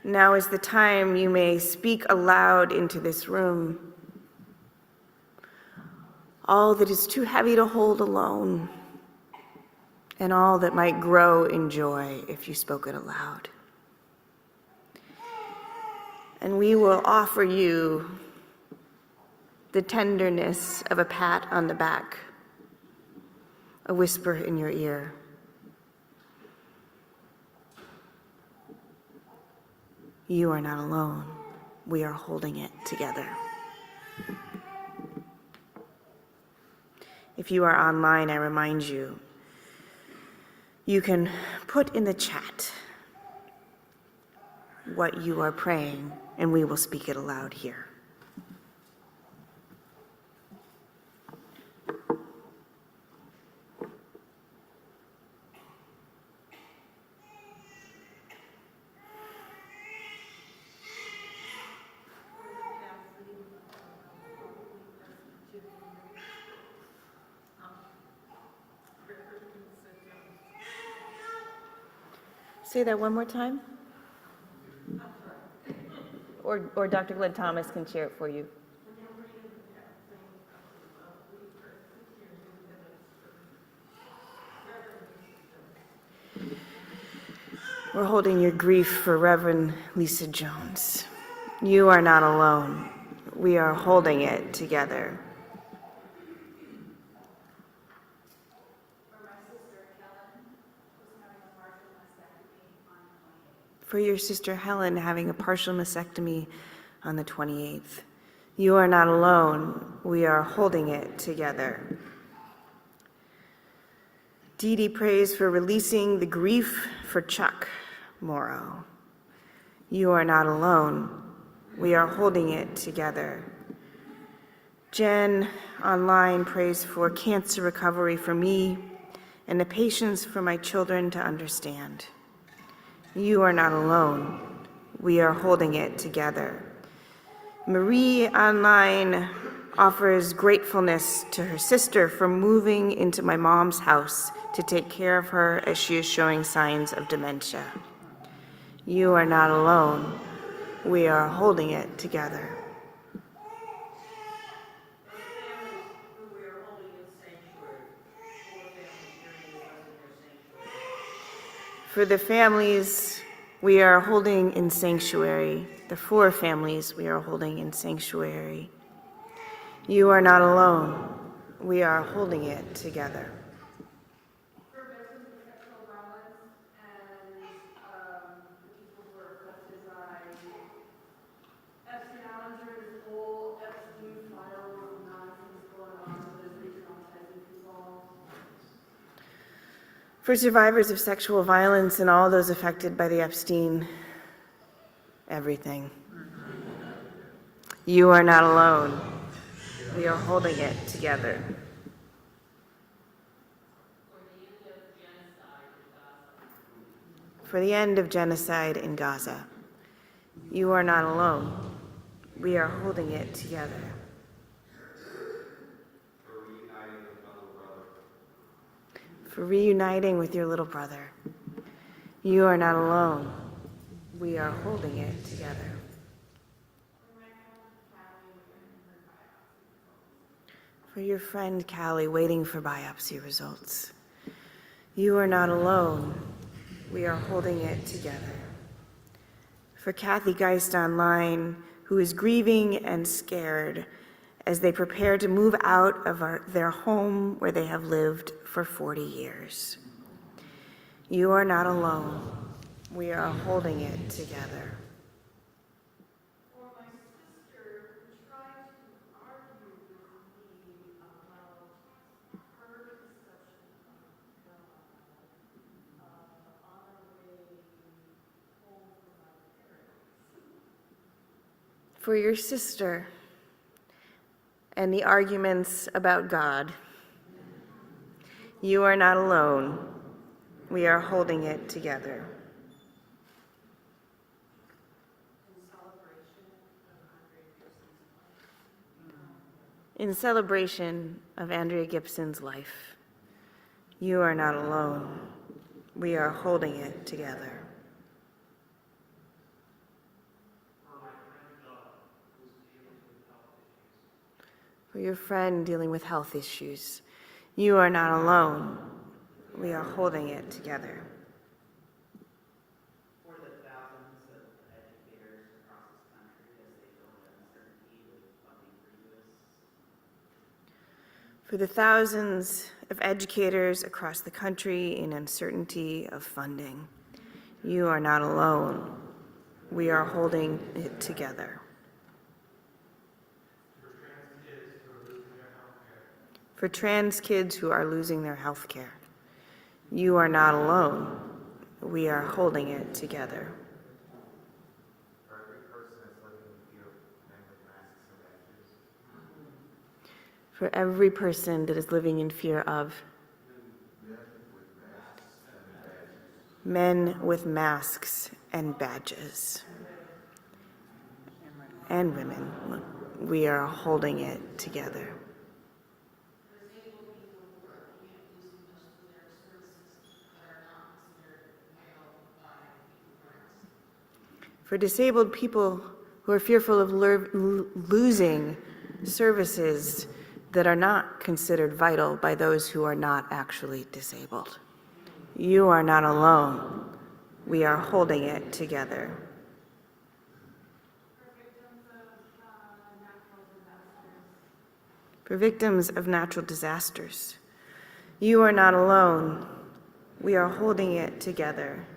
Now is the time you may speak aloud into this room all that is too heavy to hold alone, and all that might grow in joy if you spoke it aloud. And we will offer you the tenderness of a pat on the back, a whisper in your ear. You are not alone. We are holding it together. If you are online, I remind you, you can put in the chat what you are praying, and we will speak it aloud here. Say that one more time. Or Dr. Glenn Thomas can share it for you. We're holding your grief for Reverend Lisa Jones. You are not alone. We are holding it together. For your sister Helen having a partial mastectomy on the 28th. You are not alone. We are holding it together. Dee Dee prays for releasing the grief for Chuck Morrow. You are not alone. We are holding it together. Jen online prays for cancer recovery for me and the patience for my children to understand. You are not alone. We are holding it together. Marie online offers gratefulness to her sister for moving into my mom's house to take care of her as she is showing signs of dementia. You are not alone. We are holding it together. For the families we are holding in sanctuary, the 4 families we are holding in sanctuary. You are not alone. We are holding it together. For victims of sexual violence and people who are affected by Epstein Island during this whole Epstein file nonsense going on, so there's re-traumatizing people. For survivors of sexual violence and all those affected by the Epstein, everything. You are not alone. We are holding it together. For the end of genocide in Gaza. You are not alone. We are holding it together. For reuniting with your little brother. You are not alone. We are holding it together. For your friend Callie waiting for biopsy results. You are not alone. We are holding it together. For Kathy Geist online, who is grieving and scared as they prepare to move out of their home where they have lived for 40 years. You are not alone. We are holding it together. For my sister who tried to argue with me about her conception of God on our way home from my parents. For your sister and the arguments about God. You are not alone. We are holding it together. In celebration of Andrea Gibson's life, you are not alone. We are holding it together. For your friend dealing with health issues, you are not alone. We are holding it together. For the thousands of educators across this country as they deal with uncertainty with funding freezes. For the thousands of educators across the country in uncertainty of funding, you are not alone. We are holding it together. For trans kids who are losing their health care, you are not alone. We are holding it together. For every person that is living in fear of men with masks and badges, and women, we are holding it together. For disabled people who are fearful of losing services that are not considered vital by those who are not actually disabled. You are not alone. We are holding it together. For victims of natural disasters, you are not alone. We are holding it together.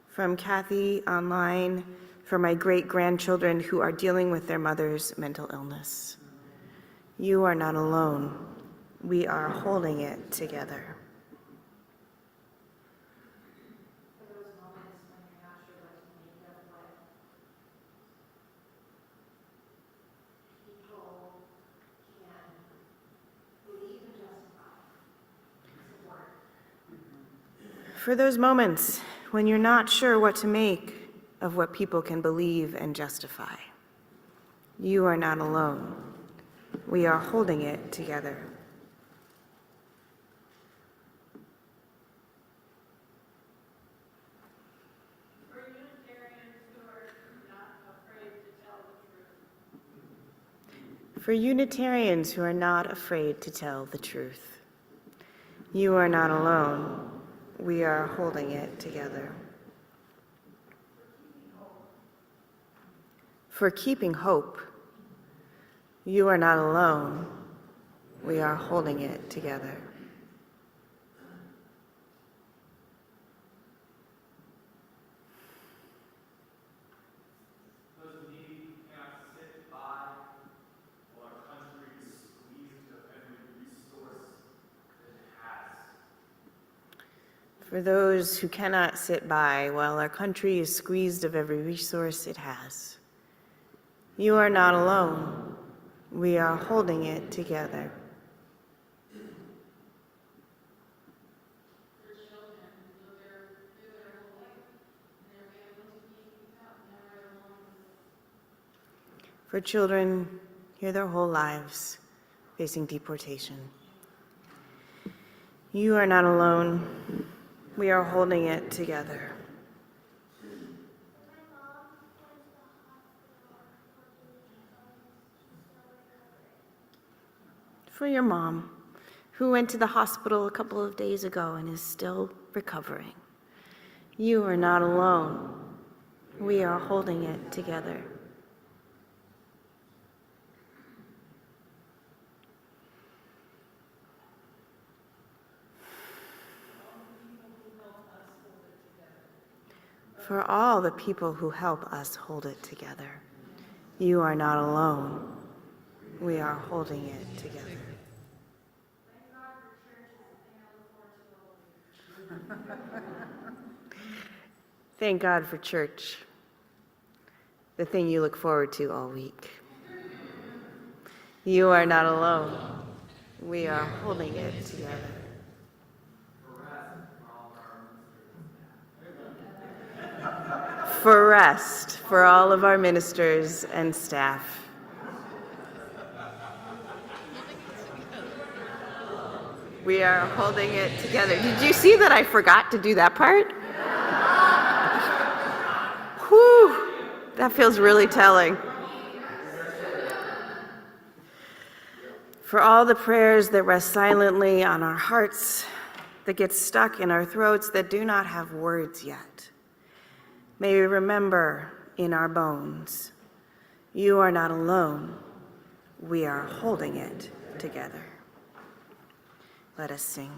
From Kathy online, for my great-grandchildren who are dealing with their mother's mental illness. You are not alone. We are holding it together. For those moments when you're not sure what to make of what people can believe and justify, support. For those moments when you're not sure what to make of what people can believe and justify. You are not alone. We are holding it together. For Unitarians who are not afraid to tell the truth. For Unitarians who are not afraid to tell the truth. You are not alone. We are holding it together. For keeping hope. You are not alone. We are holding it together. Those in need cannot sit by while our country is squeezed of every resource that it has. For those who cannot sit by while our country is squeezed of every resource it has. You are not alone. We are holding it together. For children who live their whole life and their families being without, never alone. For children here their whole lives facing deportation. You are not alone. We are holding it together. For your mom, who went to the hospital a couple of days ago and is still recovering. You are not alone. We are holding it together. For all the people who help us hold it together. You are not alone. We are holding it together. Thank God for church, the thing you look forward to all week. You are not alone. We are holding it together. For rest for all of our ministers and staff. We are holding it together. Did you see that I forgot to do that part? Whew, that feels really telling. For all the prayers that rest silently on our hearts, that get stuck in our throats, that do not have words yet. May we remember in our bones, you are not alone. We are holding it together. Let us sing.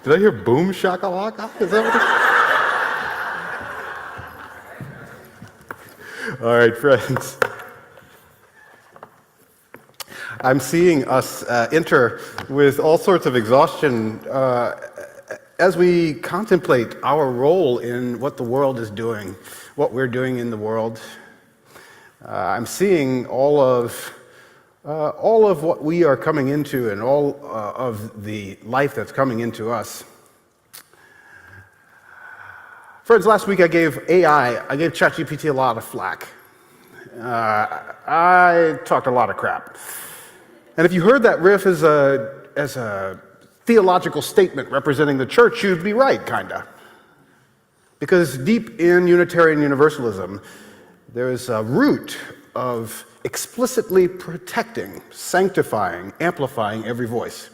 Did I hear boom shakalaka? Is that what All right, friends. I'm seeing us enter with all sorts of exhaustion as we contemplate our role in what the world is doing, what we're doing in the world. I'm seeing all of what we are coming into and all of the life that's coming into us. Friends, last week I gave ChatGPT a lot of flack. I talked a lot of crap. And if you heard that riff as a theological statement representing the church, you'd be right, kinda. Because deep in Unitarian Universalism, there is a root of explicitly protecting, sanctifying, amplifying every voice.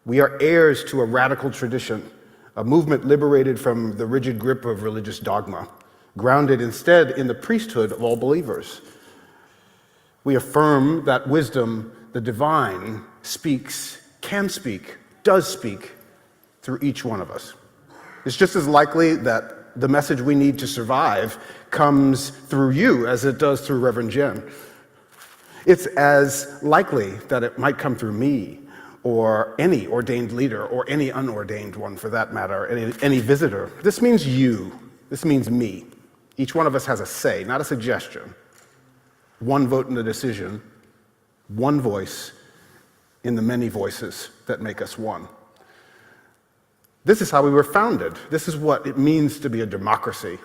We are heirs to a radical tradition, a movement liberated from the rigid grip of religious dogma, grounded instead in the priesthood of all believers. We affirm that wisdom, the divine, speaks, can speak, does speak through each one of us. It's just as likely that the message we need to survive comes through you as it does through Reverend Jen. It's as likely that it might come through me or any ordained leader or any unordained one for that matter, any visitor. This means you. This means me. Each one of us has a say, not a suggestion. One vote in the decision, one voice in the many voices that make us one. This is how we were founded. This is what it means to be a democracy.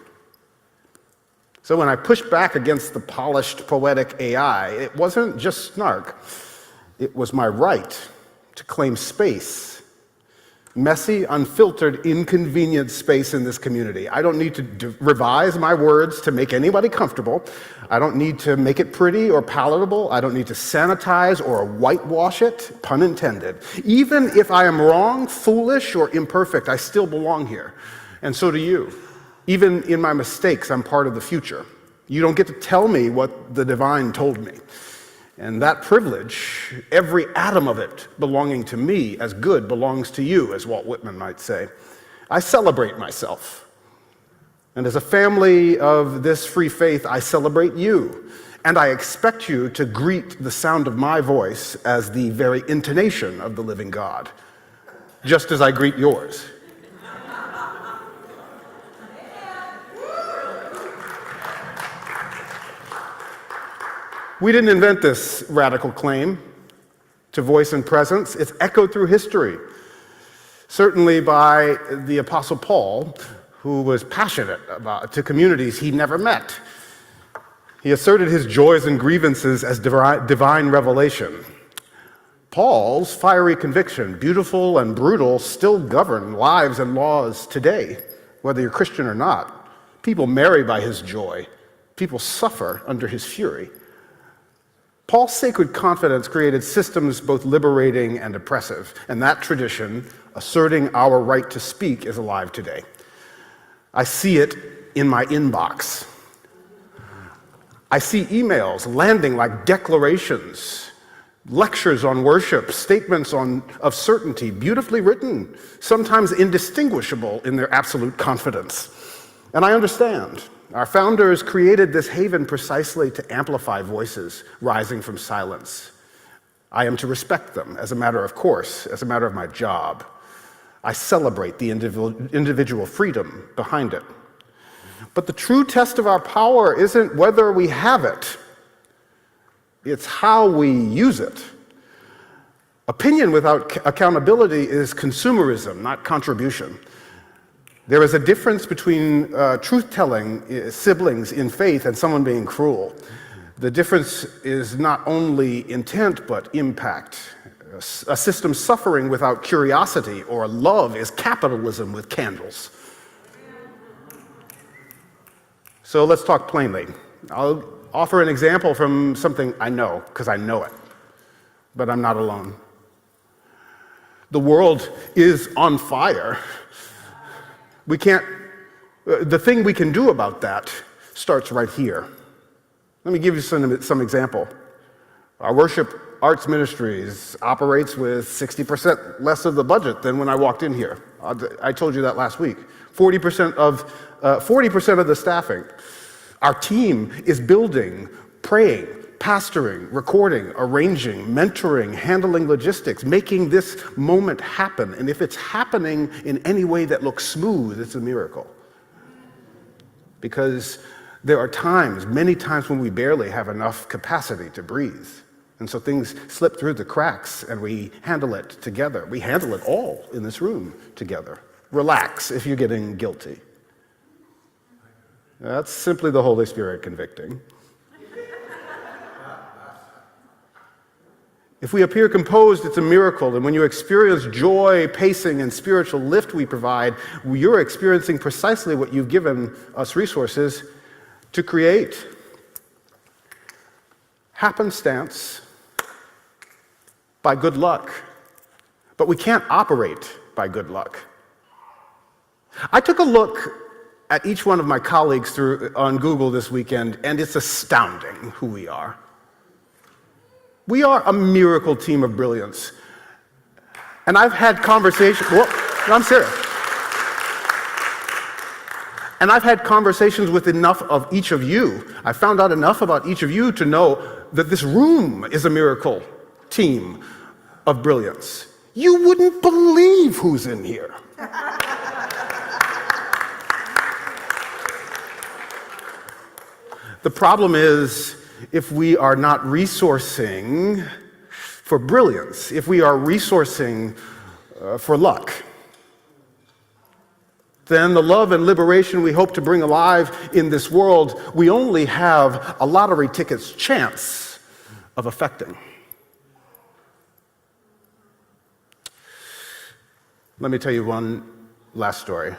So when I pushed back against the polished, poetic AI, it wasn't just snark. It was my right to claim space, messy, unfiltered, inconvenient space in this community. I don't need to revise my words to make anybody comfortable. I don't need to make it pretty or palatable. I don't need to sanitize or whitewash it, pun intended. Even if I am wrong, foolish, or imperfect, I still belong here. And so do you. Even in my mistakes, I'm part of the future. You don't get to tell me what the divine told me. And that privilege, every atom of it belonging to me as good belongs to you, as Walt Whitman might say. I celebrate myself. And as a family of this free faith, I celebrate you. And I expect you to greet the sound of my voice as the very intonation of the living God, just as I greet yours. We didn't invent this radical claim to voice and presence. It's echoed through history, certainly by the Apostle Paul, who was passionate to communities he never met. He asserted his joys and grievances as divine revelation. Paul's fiery conviction, beautiful and brutal, still govern lives and laws today, whether you're Christian or not. People marry by his joy. People suffer under his fury. Paul's sacred confidence created systems both liberating and oppressive, and that tradition, asserting our right to speak, is alive today. I see it in my inbox. I see emails landing like declarations, lectures on worship, statements of certainty, beautifully written, sometimes indistinguishable in their absolute confidence. And I understand. Our founders created this haven precisely to amplify voices rising from silence. I am to respect them as a matter of course, as a matter of my job. I celebrate the individual freedom behind it. But the true test of our power isn't whether we have it, it's how we use it. Opinion without accountability is consumerism, not contribution. There is a difference between truth-telling siblings in faith and someone being cruel. The difference is not only intent, but impact. A system suffering without curiosity or love is capitalism with candles. So let's talk plainly. I'll offer an example from something I know, because I know it, but I'm not alone. The world is on fire. The thing we can do about that starts right here. Let me give you some example. Our worship arts ministries operates with 60% less of the budget than when I walked in here. I told you that last week. 40% of the staffing. Our team is building, praying, pastoring, recording, arranging, mentoring, handling logistics, making this moment happen. And if it's happening in any way that looks smooth, it's a miracle. Because there are times, many times, when we barely have enough capacity to breathe. And so things slip through the cracks and we handle it together. We handle it all in this room together. Relax if you're getting guilty. That's simply the Holy Spirit convicting. If we appear composed, it's a miracle. And when you experience joy, pacing, and spiritual lift we provide, you're experiencing precisely what you've given us resources to create. Happenstance by good luck. But we can't operate by good luck. I took a look at each one of my colleagues on Google this weekend, and it's astounding who we are. We are a miracle team of brilliance. And I've had conversations, I'm serious. And I've had conversations with enough of each of you. I found out enough about each of you to know that this room is a miracle team of brilliance. You wouldn't believe who's in here. The problem is, if we are not resourcing for brilliance, if we are resourcing for luck, then the love and liberation we hope to bring alive in this world, we only have a lottery ticket's chance of affecting. Let me tell you one last story.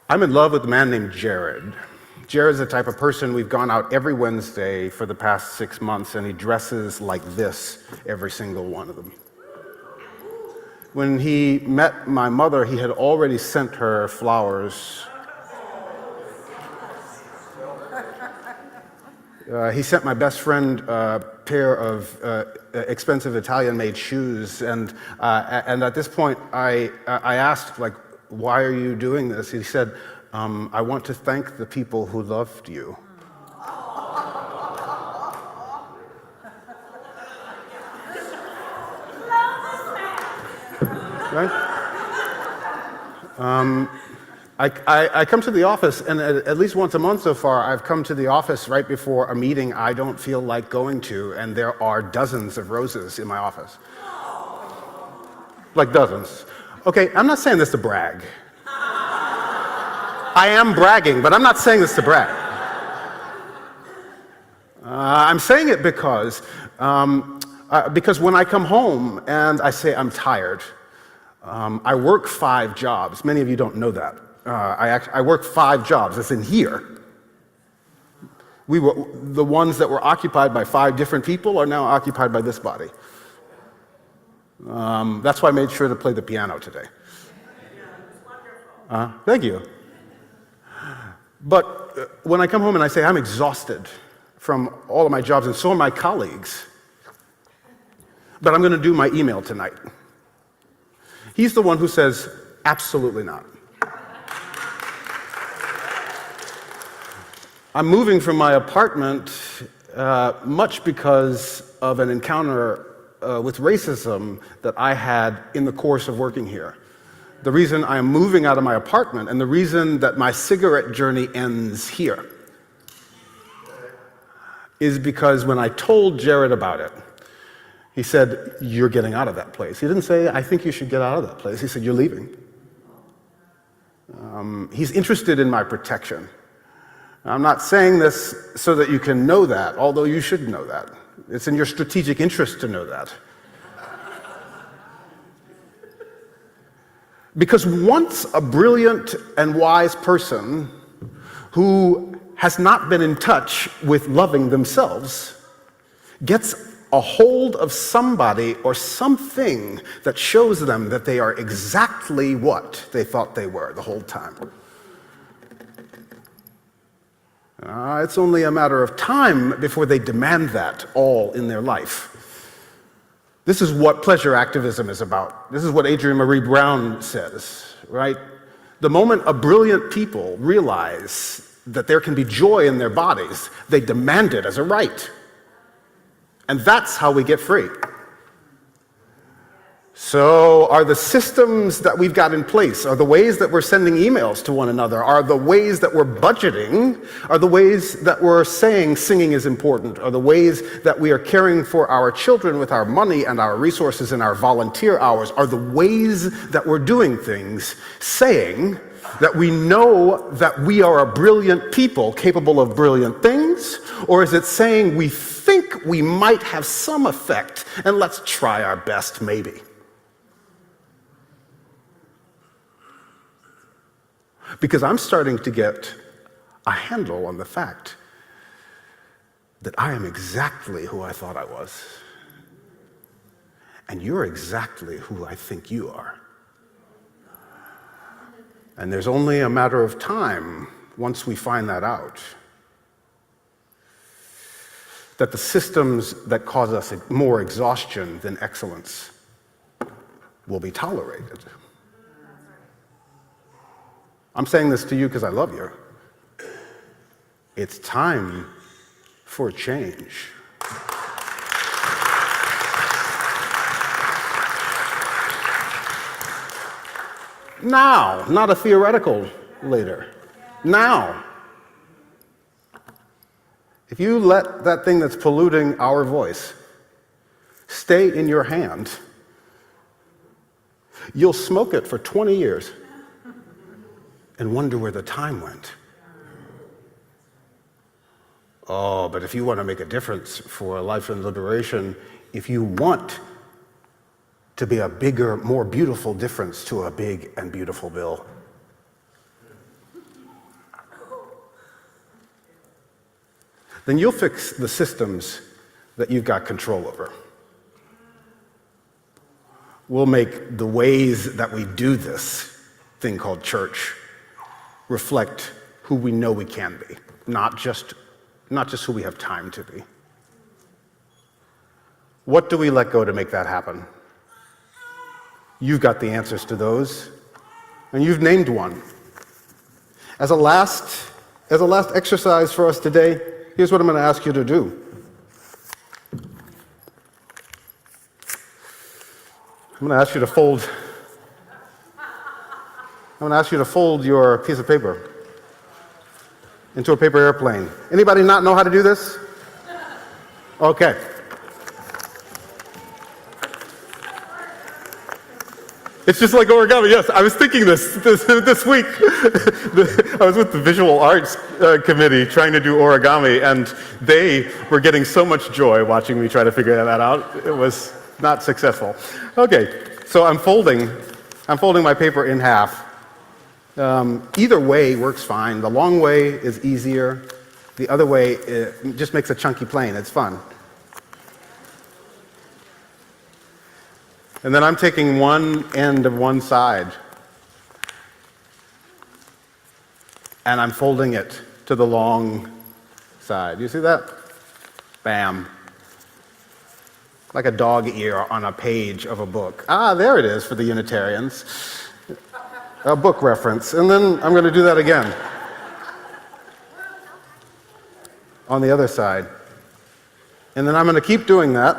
I'm in love with a man named Jared. Jared's the type of person we've gone out every Wednesday for the past 6 months, and he dresses like this, every single one of them. When he met my mother, he had already sent her flowers. He sent my best friend a pair of expensive Italian-made shoes, and at this point, I asked, like, why are you doing this? He said, I want to thank the people who loved you. Right? I come to the office, and at least once a month so far, I've come to the office right before a meeting I don't feel like going to, and there are dozens of roses in my office. Like dozens. Okay, I'm not saying this to brag. I am bragging, but I'm not saying this to brag. I'm saying it because when I come home and I say I'm tired, I work 5 jobs. Many of you don't know that. I work 5 jobs. It's in here. The ones that were occupied by 5 different people are now occupied by this body. That's why I made sure to play the piano today. Thank you. But when I come home and I say I'm exhausted from all of my jobs, and so are my colleagues, but I'm going to do my email tonight. He's the one who says, absolutely not. I'm moving from my apartment much because of an encounter with racism that I had in the course of working here. The reason I am moving out of my apartment and the reason that my cigarette journey ends here is because when I told Jared about it, he said, you're getting out of that place. He didn't say, I think you should get out of that place. He said, you're leaving. He's interested in my protection. I'm not saying this so that you can know that, although you should know that. It's in your strategic interest to know that. Because once a brilliant and wise person who has not been in touch with loving themselves gets a hold of somebody or something that shows them that they are exactly what they thought they were the whole time. It's only a matter of time before they demand that all in their life. This is what pleasure activism is about. This is what Adrienne Marie Brown says, right? The moment a brilliant people realize that there can be joy in their bodies, they demand it as a right. And that's how we get free. So are the systems that we've got in place, are the ways that we're sending emails to one another, are the ways that we're budgeting, are the ways that we're saying singing is important, are the ways that we are caring for our children with our money and our resources and our volunteer hours, are the ways that we're doing things saying that we know that we are a brilliant people capable of brilliant things, or is it saying we think we might have some effect and let's try our best maybe? Because I'm starting to get a handle on the fact that I am exactly who I thought I was. And you're exactly who I think you are. And there's only a matter of time, once we find that out, that the systems that cause us more exhaustion than excellence will be tolerated. I'm saying this to you because I love you. It's time for change. Now, not a theoretical later. Now. If you let that thing that's polluting our voice stay in your hand, you'll smoke it for 20 years. And wonder where the time went. Oh, but if you want to make a difference for life and liberation, if you want to be a bigger, more beautiful difference to a big and beautiful bill. Then you'll fix the systems that you've got control over. We'll make the ways that we do this thing called church reflect who we know we can be, not just who we have time to be. What do we let go to make that happen? You've got the answers to those, and you've named one. As a last exercise for us today, here's what I'm going to ask you to do. I'm going to ask you to fold your piece of paper into a paper airplane. Anybody not know how to do this? Okay. It's just like origami, yes. I was thinking this week. I was with the visual arts committee trying to do origami, and they were getting so much joy watching me try to figure that out. It was not successful. Okay, so I'm folding my paper in half. Either way works fine. The long way is easier. The other way it just makes a chunky plane. It's fun. And then I'm taking one end of one side, and I'm folding it to the long side. You see that? Bam. Like a dog ear on a page of a book. Ah, there it is for the Unitarians. A book reference. And then I'm going to do that again. On the other side. And then I'm going to keep doing that.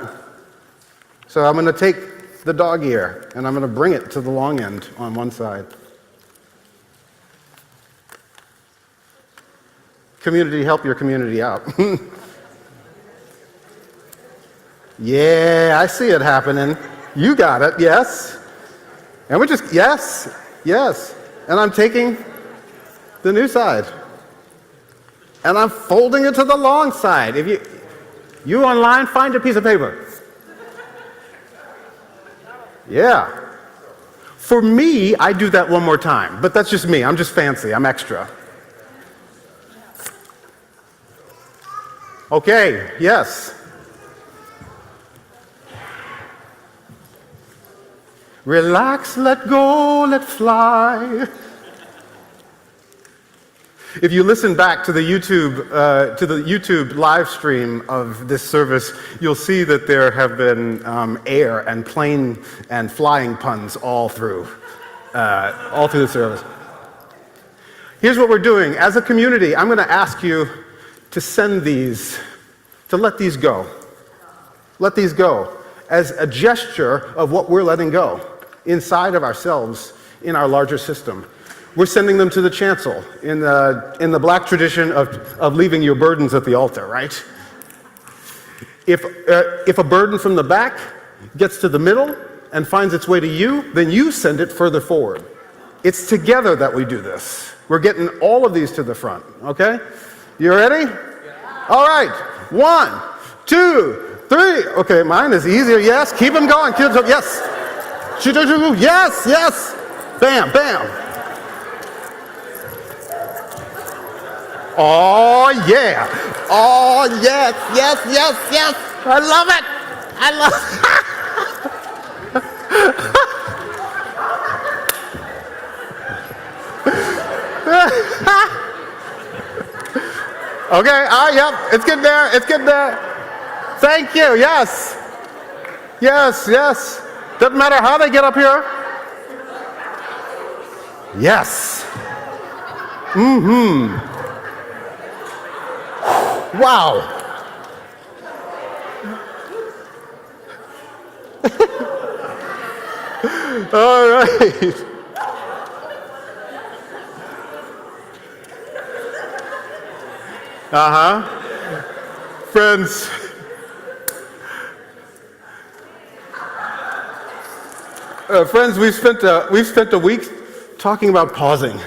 So I'm going to take the dog ear, and I'm going to bring it to the long end on one side. Community, help your community out. Yeah, I see it happening. You got it, yes. And we're just, yes. And I'm taking the new side, and I'm folding it to the long side. If you online, find a piece of paper. Yeah. For me, I do that one more time, but that's just me. I'm just fancy. I'm extra. Okay, yes. Relax, let go, let fly. If you listen back to the YouTube live stream of this service, you'll see that there have been air and plane and flying puns all through the service. Here's what we're doing. As a community, I'm going to ask you to send these, to let these go. Let these go as a gesture of what we're letting go inside of ourselves in our larger system. We're sending them to the chancel in the black tradition of leaving your burdens at the altar, right? If a burden from the back gets to the middle and finds its way to you, then you send it further forward. It's together that we do this. We're getting all of these to the front, okay? You ready? Yeah. All right. 1, 2, 3. Okay, mine is easier. Yes. Keep them going. Keep them. Yes. Yes. Bam, bam. Oh, yeah. Oh, yes. I love it. Okay, yep, it's getting there. Thank you, yes. Doesn't matter how they get up here. Yes. Wow. All right. Friends, we've spent a week talking about pausing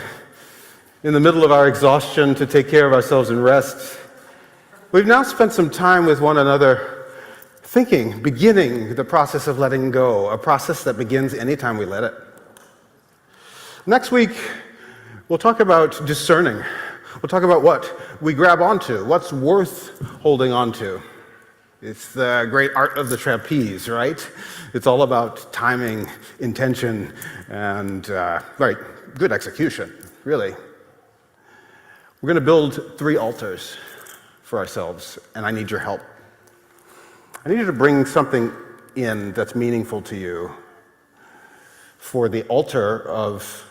in the middle of our exhaustion to take care of ourselves and rest. We've now spent some time with one another beginning the process of letting go, a process that begins anytime we let it. Next week, we'll talk about discerning. We'll talk about what we grab onto, what's worth holding onto. It's the great art of the trapeze, right? It's all about timing, intention, and very good execution, really. We're going to build 3 altars for ourselves, and I need your help. I need you to bring something in that's meaningful to you for the altar of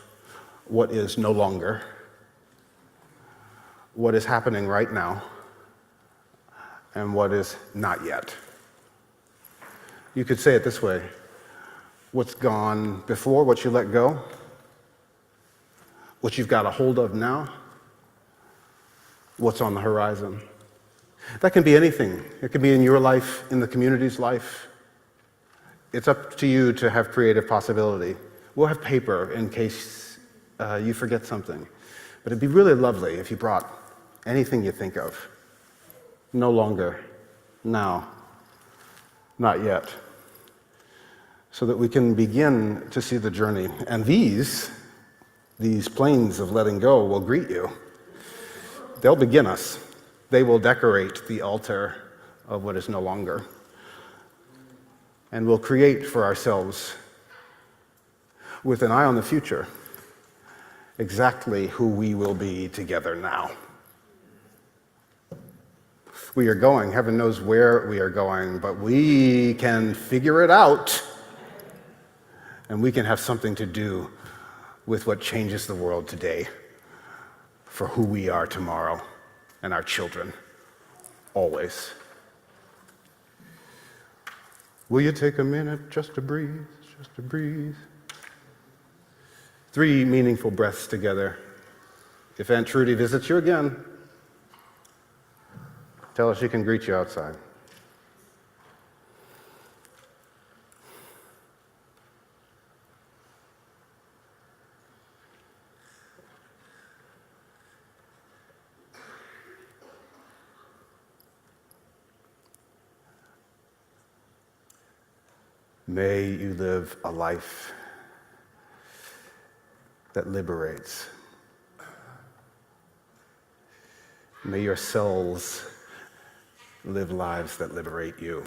what is no longer, what is happening right now, and what is not yet. You could say it this way: what's gone before, what you let go, what you've got a hold of now, what's on the horizon. That can be anything. It can be in your life, in the community's life. It's up to you to have creative possibility. We'll have paper in case you forget something. But it'd be really lovely if you brought anything you think of. No longer, now, not yet. So that we can begin to see the journey. And these planes of letting go will greet you. They'll begin us. They will decorate the altar of what is no longer. And we'll create for ourselves, with an eye on the future, exactly who we will be together now. We are going, heaven knows where we are going, but we can figure it out, and we can have something to do with what changes the world today for who we are tomorrow and our children, always. Will you take a minute just to breathe, just to breathe? 3 meaningful breaths together. If Aunt Trudy visits you again, tell her she can greet you outside. May you live a life that liberates. May your cells live lives that liberate you.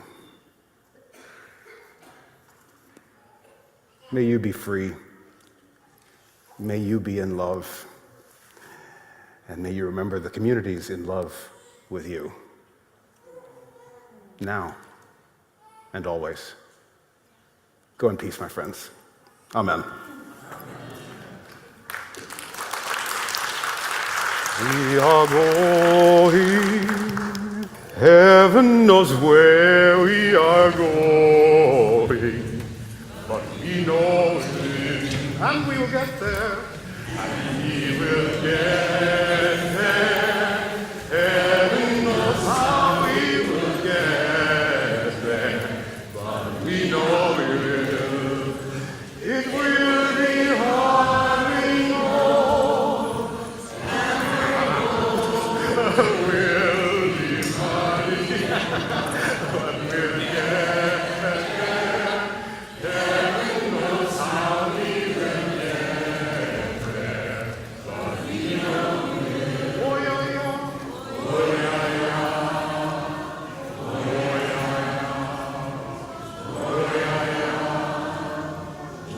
May you be free. May you be in love. And may you remember the community's in love with you. Now and always. Go in peace, my friends. Amen. We are going, heaven knows where we are going, but we know it, and we will get there, and we will get there. Heaven knows how we will get there, but we know we will. It will be hard, we know. We'll be mighty, but we'll get there. Heaven knows how we will get there, but we know we will. Oh, yeah, yeah. Oh, yeah, yeah. Oh, yeah, yeah. Oh, yeah, yeah.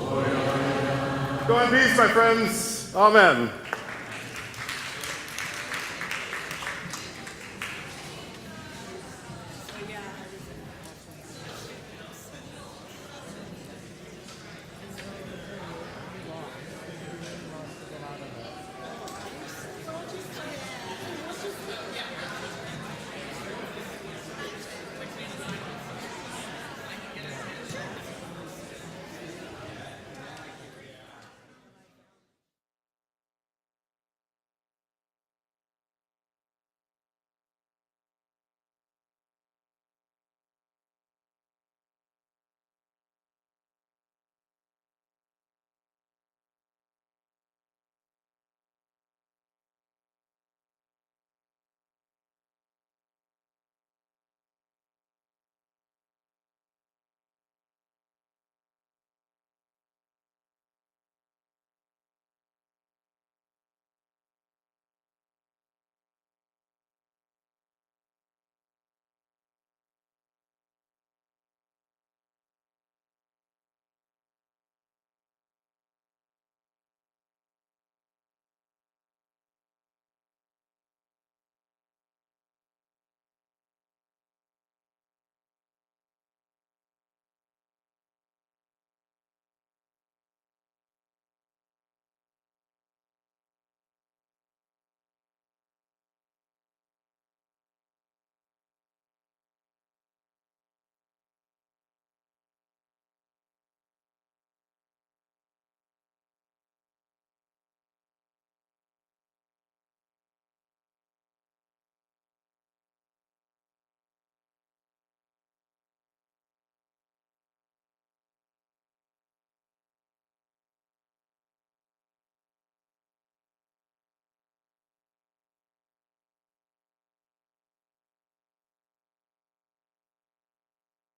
Oh, yeah, yeah. Go in peace, my friends. Amen.